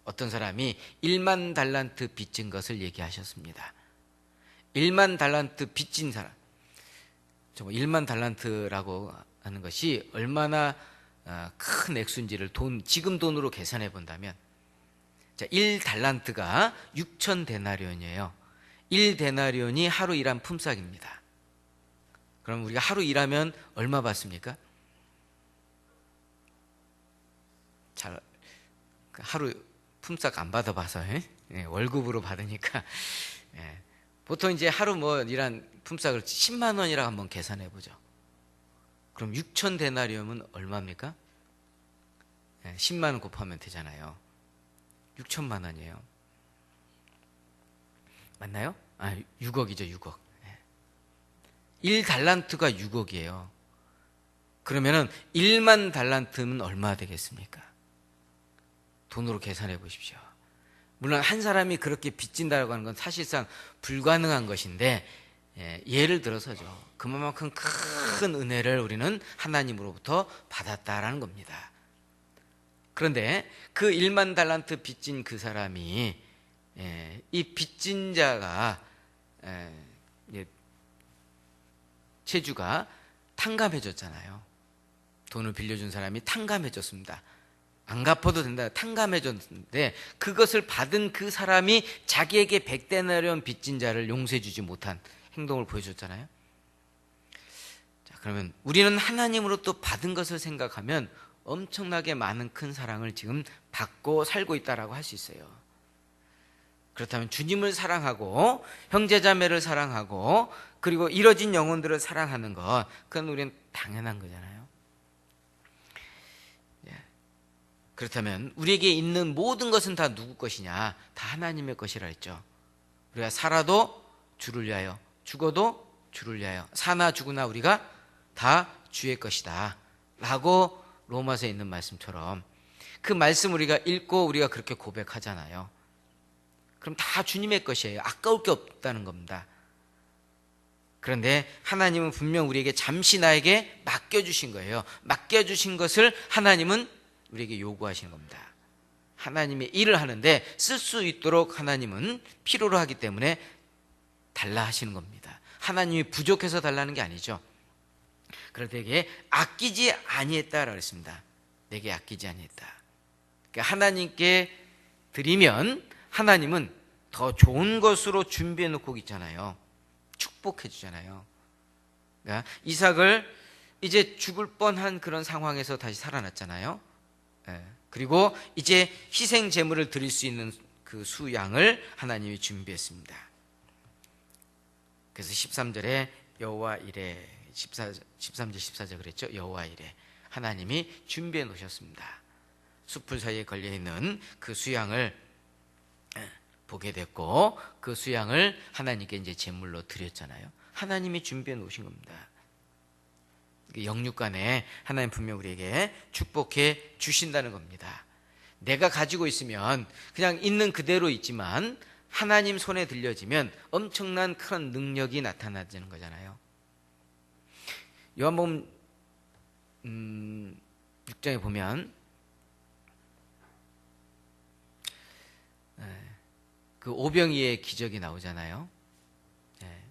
어떤 사람이 1만 달란트 빚진 것을 얘기하셨습니다. 1만 달란트 빚진 사람, 1만 달란트라고 하는 것이 얼마나 큰 액수인지를 지금 돈으로 계산해 본다면, 자, 1달란트가 6천 데나리온이에요. 1데나리온이 하루 일한 품삯입니다. 그럼 우리가 하루 일하면 얼마 받습니까? 잘 하루 품삯 안 받아봐서 월급으로 받으니까 보통 이제 하루 뭐 일한 품삯을 10만 원이라고 한번 계산해 보죠. 그럼 6천 데나리온은 얼마입니까? 10만 원 곱하면 되잖아요. 6천만 원이에요. 맞나요? 6억이죠, 6억. 1달란트가 6억이에요. 그러면은 1만 달란트는 얼마 되겠습니까? 돈으로 계산해 보십시오. 물론 한 사람이 그렇게 빚진다고 하는 건 사실상 불가능한 것인데, 예를 들어서죠. 그만큼 큰 은혜를 우리는 하나님으로부터 받았다라는 겁니다. 그런데 그 1만 달란트 빚진 그 사람이, 이 빚진 자가, 채주가 탕감해줬잖아요. 돈을 빌려준 사람이 탕감해줬습니다. 안 갚아도 된다, 탕감해줬는데 그것을 받은 그 사람이 자기에게 100데나리온 빚진 자를 용서해주지 못한 행동을 보여줬잖아요. 자, 그러면 우리는 하나님으로부터 받은 것을 생각하면 엄청나게 많은 큰 사랑을 지금 받고 살고 있다라고 할 수 있어요. 그렇다면 주님을 사랑하고 형제자매를 사랑하고 그리고 이뤄진 영혼들을 사랑하는 것, 그건 우리는 당연한 거잖아요. 그렇다면 우리에게 있는 모든 것은 다 누구 것이냐? 다 하나님의 것이라 했죠. 우리가 살아도 주를 위하여, 죽어도 주를 위하여, 사나 죽으나 우리가 다 주의 것이다 라고 로마서에 있는 말씀처럼 그 말씀 우리가 읽고 우리가 그렇게 고백하잖아요. 그럼 다 주님의 것이에요. 아까울 게 없다는 겁니다. 그런데 하나님은 분명 우리에게 잠시 나에게 맡겨주신 거예요. 맡겨주신 것을 하나님은 우리에게 요구하시는 겁니다. 하나님의 일을 하는데 쓸 수 있도록 하나님은 필요로 하기 때문에 달라 하시는 겁니다. 하나님이 부족해서 달라는 게 아니죠. 그럴 때 내게 아끼지 아니했다라고 했습니다. 내게 아끼지 아니했다. 그러니까 하나님께 드리면 하나님은 더 좋은 것으로 준비해 놓고 있잖아요. 축복해 주잖아요. 그러니까 이삭을 이제 죽을 뻔한 그런 상황에서 다시 살아났잖아요. 그리고 이제 희생 제물을 드릴 수 있는 그 수양을 하나님이 준비했습니다. 그래서 13절에 여호와 이레, 13절 14절 그랬죠. 여호와 이레, 하나님이 준비해 놓으셨습니다. 숲풀 사이에 걸려있는 그 수양을 보게 됐고 그 수양을 하나님께 이제 제물로 드렸잖아요. 하나님이 준비해 놓으신 겁니다. 영육간에 하나님 분명 우리에게 축복해 주신다는 겁니다. 내가 가지고 있으면 그냥 있는 그대로 있지만 하나님 손에 들려지면 엄청난 큰 능력이 나타나는 거잖아요. 요한복음 6장에 보면 그 오병이의 기적이 나오잖아요.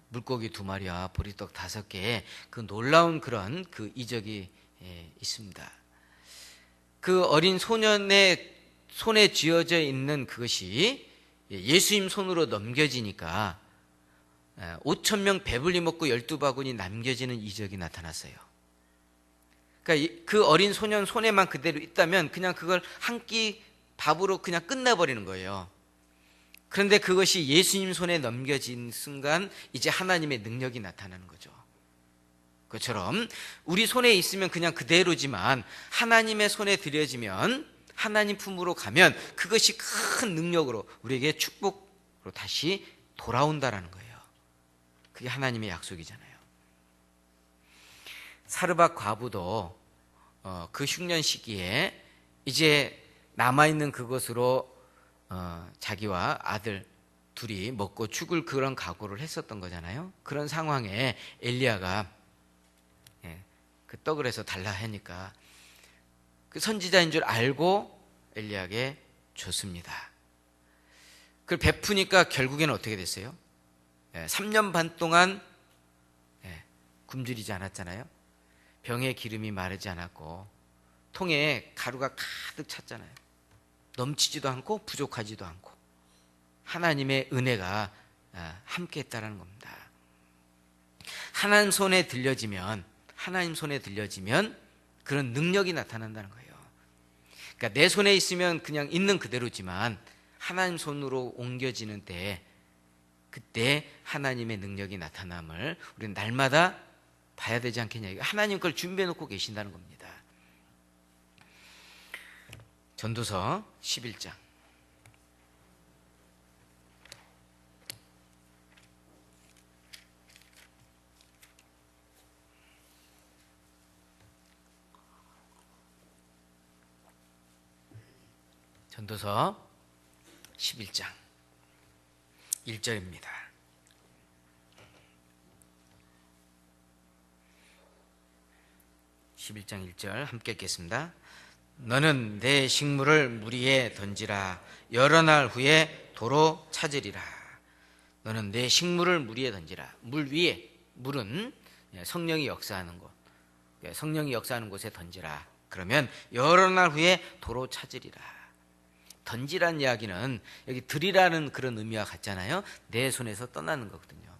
물고기 2마리와 보리떡 5개, 그 놀라운 그런 그 이적이 있습니다. 그 어린 소년의 손에 쥐어져 있는 그것이 예수님 손으로 넘겨지니까 5,000명 배불리 먹고 12바구니 남겨지는 이적이 나타났어요. 그러니까 그 어린 소년 손에만 그대로 있다면 그냥 그걸 한 끼 밥으로 그냥 끝내버리는 거예요. 그런데 그것이 예수님 손에 넘겨진 순간 이제 하나님의 능력이 나타나는 거죠. 그것처럼 우리 손에 있으면 그냥 그대로지만 하나님의 손에 들여지면, 하나님 품으로 가면 그것이 큰 능력으로 우리에게 축복으로 다시 돌아온다라는 거예요. 그게 하나님의 약속이잖아요. 사르밧 과부도 그 흉년 시기에 이제 남아있는 그것으로 자기와 아들 둘이 먹고 죽을 그런 각오를 했었던 거잖아요. 그런 상황에 엘리야가 그 떡을 해서 달라 하니까 그 선지자인 줄 알고 엘리야에게 줬습니다. 그걸 베푸니까 결국에는 어떻게 됐어요? 3년 반 동안 굶주리지 않았잖아요. 병에 기름이 마르지 않았고 통에 가루가 가득 찼잖아요. 넘치지도 않고 부족하지도 않고 하나님의 은혜가 함께 했다는 겁니다. 하나님 손에 들려지면 그런 능력이 나타난다는 거예요. 그러니까 내 손에 있으면 그냥 있는 그대로지만 하나님 손으로 옮겨지는 때, 그때 하나님의 능력이 나타남을 우리는 날마다 봐야 되지 않겠냐. 하나님 걸 준비해 놓고 계신다는 겁니다. 전도서 11장. 전도서 11장 1절입니다. (11장 1절) 함께 읽겠습니다. 너는 내 식물을 물 위에 던지라. 여러 날 후에 도로 찾으리라. 너는 내 식물을 물 위에 던지라. 물 위에, 물은 성령이 역사하는 곳, 성령이 역사하는 곳에 던지라. 그러면 여러 날 후에 도로 찾으리라. 던지라는 이야기는 여기 들이라는 그런 의미와 같잖아요. 내 손에서 떠나는 거거든요.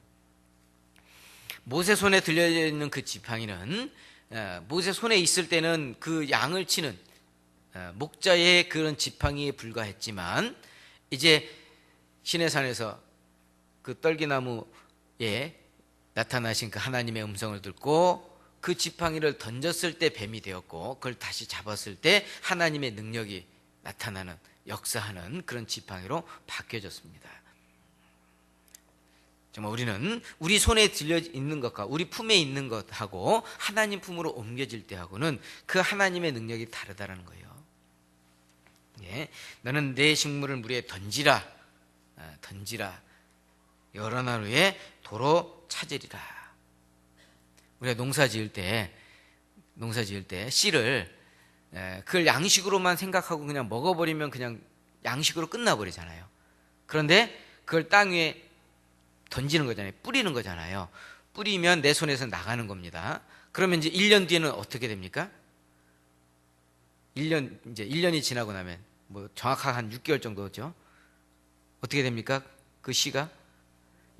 모세 손에 들려있는 그 지팡이는 모세 손에 있을 때는 그 양을 치는 목자의 그런 지팡이에 불과했지만 이제 시내산에서 그 떨기나무에 나타나신 그 하나님의 음성을 듣고 그 지팡이를 던졌을 때 뱀이 되었고, 그걸 다시 잡았을 때 하나님의 능력이 나타나는, 역사하는 그런 지팡이로 바뀌어졌습니다. 정말 우리는 우리 손에 들려 있는 것과 우리 품에 있는 것하고 하나님 품으로 옮겨질 때하고는 그 하나님의 능력이 다르다는 거예요. 너는 내 식물을 물 위에 던지라. 던지라. 여러 날 후에 도로 찾으리라. 우리가 농사 지을 때 씨를 그걸 양식으로만 생각하고 그냥 먹어버리면 그냥 양식으로 끝나버리잖아요. 그런데 그걸 땅 위에 던지는 거잖아요. 뿌리는 거잖아요. 뿌리면 내 손에서 나가는 겁니다. 그러면 이제 1년 뒤에는 어떻게 됩니까? 1년이 지나고 나면 뭐 정확하게 한 6개월 정도죠. 어떻게 됩니까? 그 씨가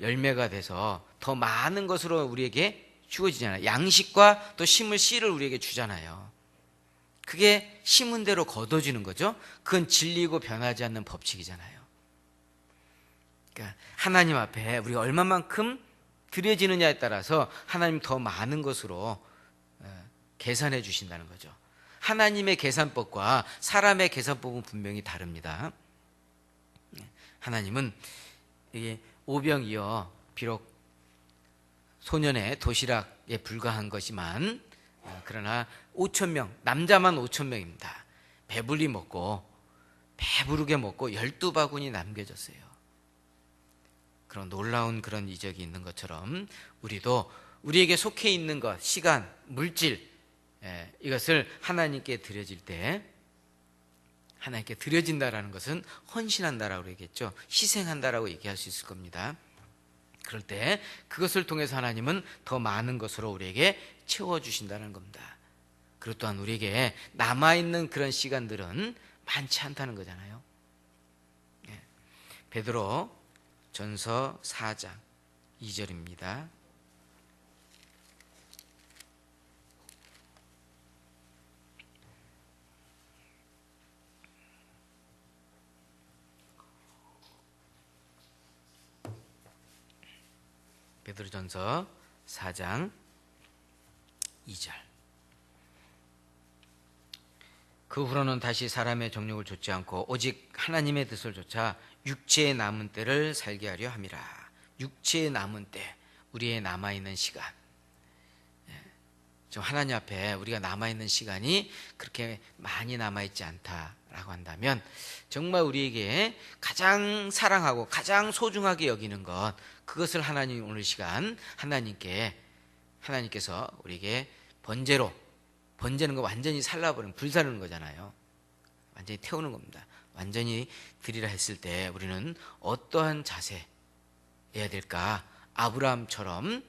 열매가 돼서 더 많은 것으로 우리에게 주어지잖아요. 양식과 또 심을 씨를 우리에게 주잖아요. 그게 심은 대로 거둬지는 거죠. 그건 진리고 변하지 않는 법칙이잖아요. 그러니까 하나님 앞에 우리가 얼마만큼 드려지느냐에 따라서 하나님 더 많은 것으로 계산해 주신다는 거죠. 하나님의 계산법과 사람의 계산법은 분명히 다릅니다. 하나님은 이게 오병이어 비록 소년의 도시락에 불과한 것이만, 그러나 5천 명, 남자만 5천 명입니다. 배불리 먹고 배부르게 먹고 12바구니 남겨졌어요. 그런 놀라운 그런 이적이 있는 것처럼 우리도 우리에게 속해 있는 것, 시간, 물질, 이것을 하나님께 드려질 때, 하나님께 드려진다라는 것은 헌신한다라고 얘기했죠. 희생한다라고 얘기할 수 있을 겁니다. 그럴 때 그것을 통해서 하나님은 더 많은 것으로 우리에게 채워주신다는 겁니다. 그리고 또한 우리에게 남아있는 그런 시간들은 많지 않다는 거잖아요. 베드로 전서 4장 2절입니다. 베드로전서 4장 2절. 그 후로는 다시 사람의 정욕을 좇지 않고 오직 하나님의 뜻을 좇아 육체의 남은 때를 살게 하려 함이라. 육체의 남은 때, 우리의 남아있는 시간, 좀 하나님 앞에 우리가 남아있는 시간이 그렇게 많이 남아있지 않다라고 한다면, 정말 우리에게 가장 사랑하고 가장 소중하게 여기는 것, 그것을 하나님 오늘 시간 하나님께서 우리에게 번제는 거 완전히 살라버리는, 불사르는 거잖아요. 완전히 태우는 겁니다. 완전히 드리라 했을 때 우리는 어떠한 자세 해야 될까? 아브라함처럼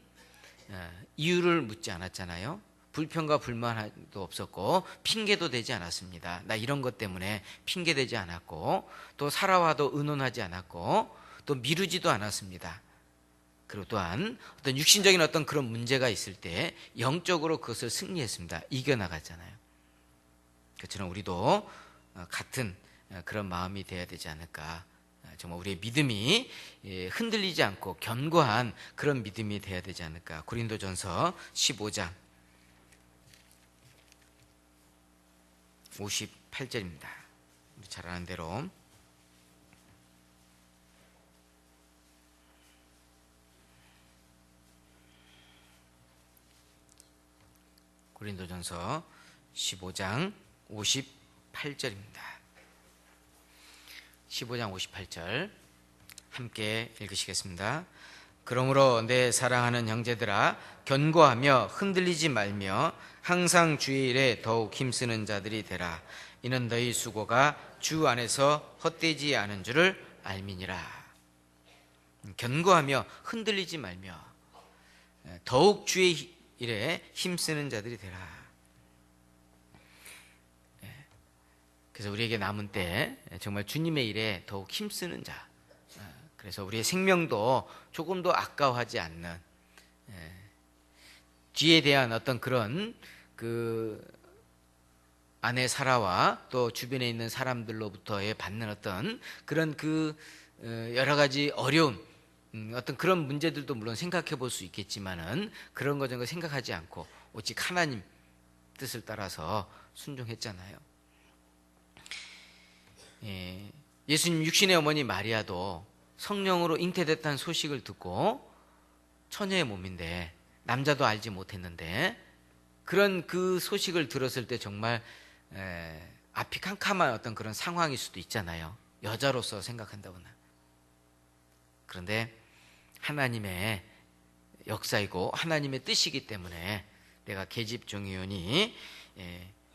이유를 묻지 않았잖아요. 불평과 불만도 없었고 핑계도 되지 않았습니다. 나 이런 것 때문에 핑계되지 않았고, 또 사라와도 의논하지 않았고, 또 미루지도 않았습니다. 그리고 또한 어떤 육신적인 어떤 그런 문제가 있을 때 영적으로 그것을 승리했습니다. 이겨나갔잖아요. 그처럼 우리도 같은 그런 마음이 돼야 되지 않을까. 정말 우리의 믿음이 흔들리지 않고 견고한 그런 믿음이 돼야 되지 않을까. 고린도전서 15장 58절입니다. 우리 잘 아는 대로 고린도전서 15장 58절입니다. 15장 58절 함께 읽으시겠습니다. 그러므로 내 사랑하는 형제들아, 견고하며 흔들리지 말며 항상 주의 일에 더욱 힘쓰는 자들이 되라. 이는 너희 수고가 주 안에서 헛되지 않은 줄을 알미니라. 견고하며 흔들리지 말며 더욱 주의 일에 힘쓰는 자들이 되라. 그래서 우리에게 남은 때 정말 주님의 일에 더욱 힘쓰는 자, 그래서 우리의 생명도 조금 더 아까워하지 않는, 뒤에 대한 어떤 그런 그 아내 사라와 또 주변에 있는 사람들로부터의 받는 어떤 그런 그 여러 가지 어려움, 어떤 그런 문제들도 물론 생각해 볼 수 있겠지만은 그런 거 생각하지 않고 오직 하나님 뜻을 따라서 순종했잖아요. 예수님 육신의 어머니 마리아도 성령으로 잉태됐다는 소식을 듣고, 처녀의 몸인데 남자도 알지 못했는데 그런 그 소식을 들었을 때 정말 앞이 캄캄한 어떤 그런 상황일 수도 있잖아요. 여자로서 생각한다거나. 그런데 하나님의 역사이고 하나님의 뜻이기 때문에 내가 계집종이오니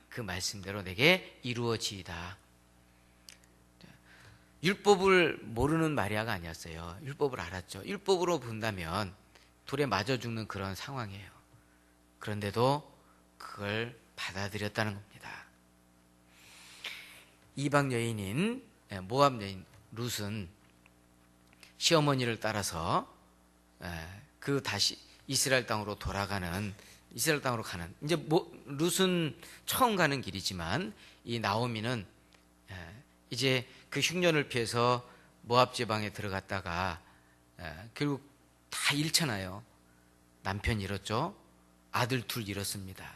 그 말씀대로 내게 이루어지이다. 율법을 모르는 마리아가 아니었어요. 율법을 알았죠. 율법으로 본다면 돌에 맞아 죽는 그런 상황이에요. 그런데도 그걸 받아들였다는 겁니다. 이방 여인인 모압 여인 룻은 시어머니를 따라서 그 다시 이스라엘 땅으로 가는, 이제 룻은 처음 가는 길이지만 이 나오미는 이제 그 흉년을 피해서 모압 지방에 들어갔다가 결국 다 잃잖아요. 남편 잃었죠. 아들 둘 잃었습니다.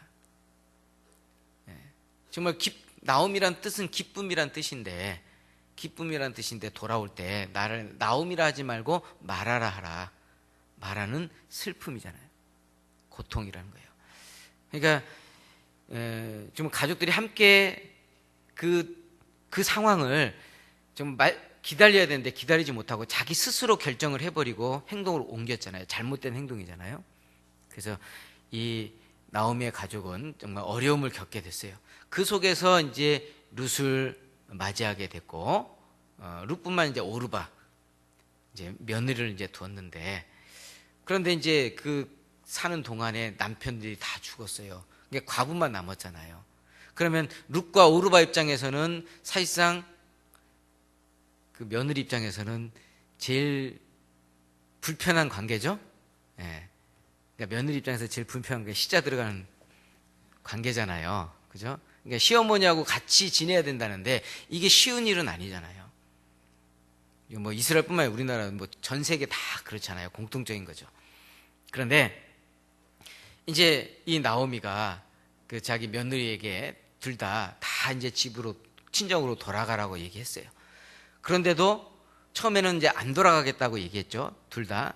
정말 나옴이란 뜻은 기쁨이란 뜻인데 기쁨이라는 뜻인데 돌아올 때 나를 나옴이라 하지 말고 마라라 하라. 마라는 슬픔이잖아요. 고통이라는 거예요. 그러니까 좀 가족들이 함께 그 상황을 좀 기다려야 되는데 기다리지 못하고 자기 스스로 결정을 해버리고 행동으로 옮겼잖아요. 잘못된 행동이잖아요. 그래서 이 나오미의 가족은 정말 어려움을 겪게 됐어요. 그 속에서 이제 룻을 맞이하게 됐고, 룻뿐만 이제 오르바 이제 며느리를 이제 두었는데, 그런데 이제 그 사는 동안에 남편들이 다 죽었어요. 그러니까 과부만 남았잖아요. 그러면 룻과 오르바 입장에서는 사실상 그 며느리 입장에서는 제일 불편한 관계죠. 예. 그러니까 며느리 입장에서 제일 불편한 게 시자 들어가는 관계잖아요. 그죠? 그러니까 시어머니하고 같이 지내야 된다는데 이게 쉬운 일은 아니잖아요. 이거 뭐 이스라엘뿐만 아니라 우리나라 뭐 전 세계 다 그렇잖아요. 공통적인 거죠. 그런데 이제 이 나오미가 그 자기 며느리에게 둘 다 이제 집으로 친정으로 돌아가라고 얘기했어요. 그런데도 처음에는 이제 안 돌아가겠다고 얘기했죠. 둘 다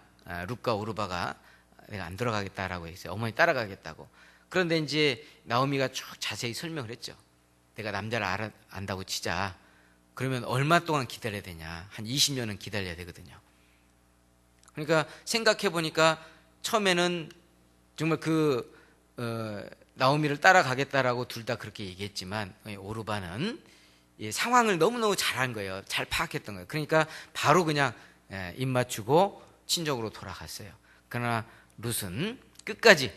룻과 오르바가 내가 안 돌아가겠다라고 했어요. 어머니 따라가겠다고. 그런데 이제 나오미가 쭉 자세히 설명을 했죠. 내가 남자를 안다고 치자. 그러면 얼마 동안 기다려야 되냐? 한 20년은 기다려야 되거든요. 그러니까 생각해 보니까 처음에는 정말 나오미를 따라가겠다라고 둘 다 그렇게 얘기했지만 오르바는 상황을 너무너무 잘한 거예요. 잘 파악했던 거예요. 그러니까 바로 그냥 입 맞추고 친정으로 돌아갔어요. 그러나 룻은 끝까지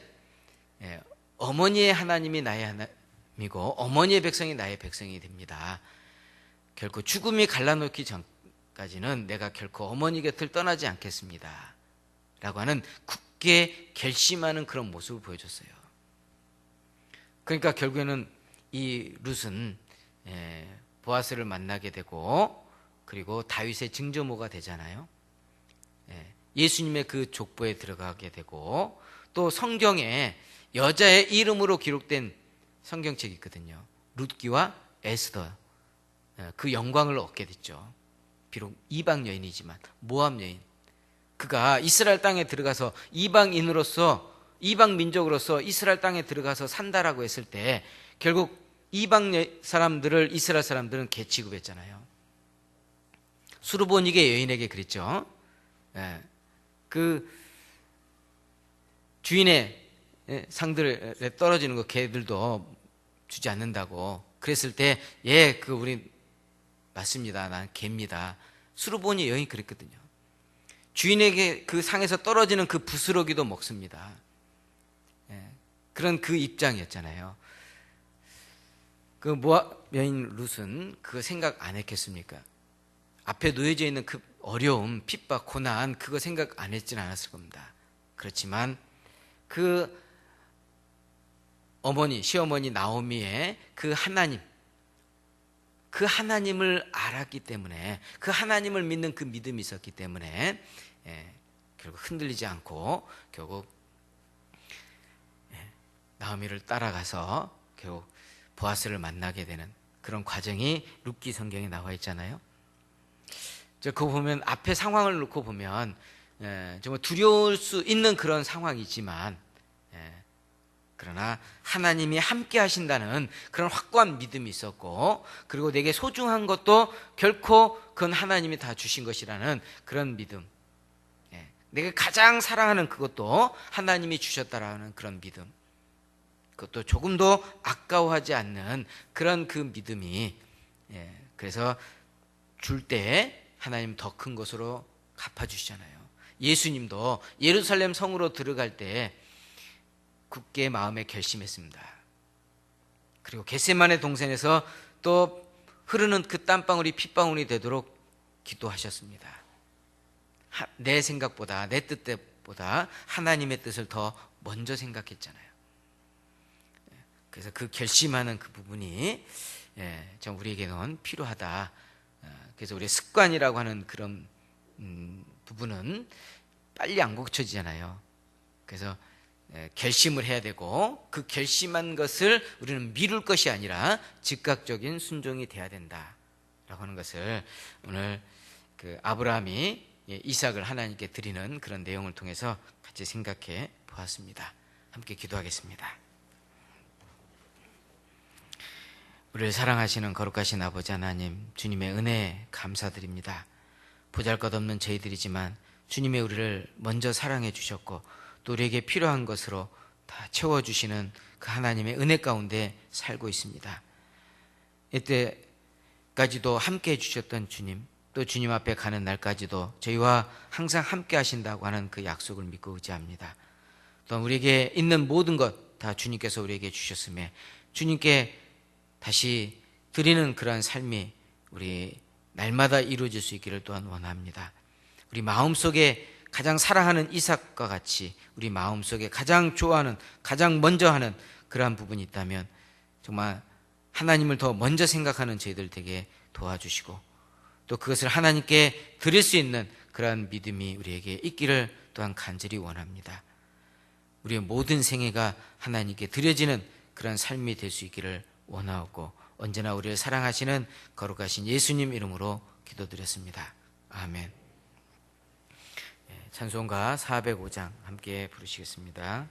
어머니의 하나님이 나의 하나님이고 어머니의 백성이 나의 백성이 됩니다. 결코 죽음이 갈라놓기 전까지는 내가 결코 어머니 곁을 떠나지 않겠습니다. 라고 하는 굳게 결심하는 그런 모습을 보여줬어요. 그러니까 결국에는 이 룻은 보아스를 만나게 되고 그리고 다윗의 증조모가 되잖아요. 예수님의 그 족보에 들어가게 되고 또 성경에 여자의 이름으로 기록된 성경책이 있거든요. 룻기와 에스더, 그 영광을 얻게 됐죠. 비록 이방 여인이지만 모압 여인, 그가 이스라엘 땅에 들어가서 이방인으로서 이방 민족으로서 이스라엘 땅에 들어가서 산다라고 했을 때 결국 이방 사람들을 이스라엘 사람들은 개 취급했잖아요. 수르보니게 여인에게 그랬죠. 그 주인의 상들에 떨어지는 거 개들도 주지 않는다고 그랬을 때 그 우리 맞습니다. 난 개입니다. 수르보니 여인이 그랬거든요. 주인에게 그 상에서 떨어지는 그 부스러기도 먹습니다. 그런 그 입장이었잖아요. 그 모압 여인 룻은 그거 생각 안 했겠습니까? 앞에 놓여져 있는 그 어려움, 핍박, 고난 그거 생각 안 했진 않았을 겁니다. 그렇지만 그 시어머니 나오미의 그 하나님, 그 하나님을 알았기 때문에 그 하나님을 믿는 그 믿음이 있었기 때문에 결국 흔들리지 않고 결국 나오미를 따라가서 결국 보아스를 만나게 되는 그런 과정이 룻기 성경에 나와 있잖아요. 그거 보면 앞에 상황을 놓고 보면 정말 두려울 수 있는 그런 상황이지만 그러나 하나님이 함께 하신다는 그런 확고한 믿음이 있었고 그리고 내게 소중한 것도 결코 그건 하나님이 다 주신 것이라는 그런 믿음, 내가 가장 사랑하는 그것도 하나님이 주셨다라는 그런 믿음, 그것도 조금도 아까워하지 않는 그런 그 믿음이 그래서 줄 때 하나님 더 큰 것으로 갚아주시잖아요. 예수님도 예루살렘 성으로 들어갈 때 굳게 마음에 결심했습니다. 그리고 겟세마네 동산에서 또 흐르는 그 땀방울이 핏방울이 되도록 기도하셨습니다. 내 생각보다 내 뜻보다 하나님의 뜻을 더 먼저 생각했잖아요. 그래서 그 결심하는 그 부분이 좀 우리에게는 필요하다. 그래서 우리의 습관이라고 하는 그런 부분은 빨리 안 고쳐지잖아요. 그래서 결심을 해야 되고 그 결심한 것을 우리는 미룰 것이 아니라 즉각적인 순종이 돼야 된다라고 하는 것을 오늘 그 아브라함이 이삭을 하나님께 드리는 그런 내용을 통해서 같이 생각해 보았습니다. 함께 기도하겠습니다. 우리를 사랑하시는 거룩하신 아버지 하나님, 주님의 은혜에 감사드립니다. 보잘것없는 저희들이지만 주님의 우리를 먼저 사랑해 주셨고 또 우리에게 필요한 것으로 다 채워주시는 그 하나님의 은혜 가운데 살고 있습니다. 이때까지도 함께 해주셨던 주님, 또 주님 앞에 가는 날까지도 저희와 항상 함께 하신다고 하는 그 약속을 믿고 의지합니다. 또 우리에게 있는 모든 것 다 주님께서 우리에게 주셨음에 주님께 다시 드리는 그러한 삶이 우리 날마다 이루어질 수 있기를 또한 원합니다. 우리 마음속에 가장 사랑하는 이삭과 같이 우리 마음속에 가장 좋아하는, 가장 먼저 하는 그러한 부분이 있다면 정말 하나님을 더 먼저 생각하는 저희들 되게 도와주시고 또 그것을 하나님께 드릴 수 있는 그러한 믿음이 우리에게 있기를 또한 간절히 원합니다. 우리의 모든 생애가 하나님께 드려지는 그런 삶이 될 수 있기를 원하고 언제나 우리를 사랑하시는 거룩하신 예수님 이름으로 기도드렸습니다. 아멘. 찬송가 405장 함께 부르시겠습니다.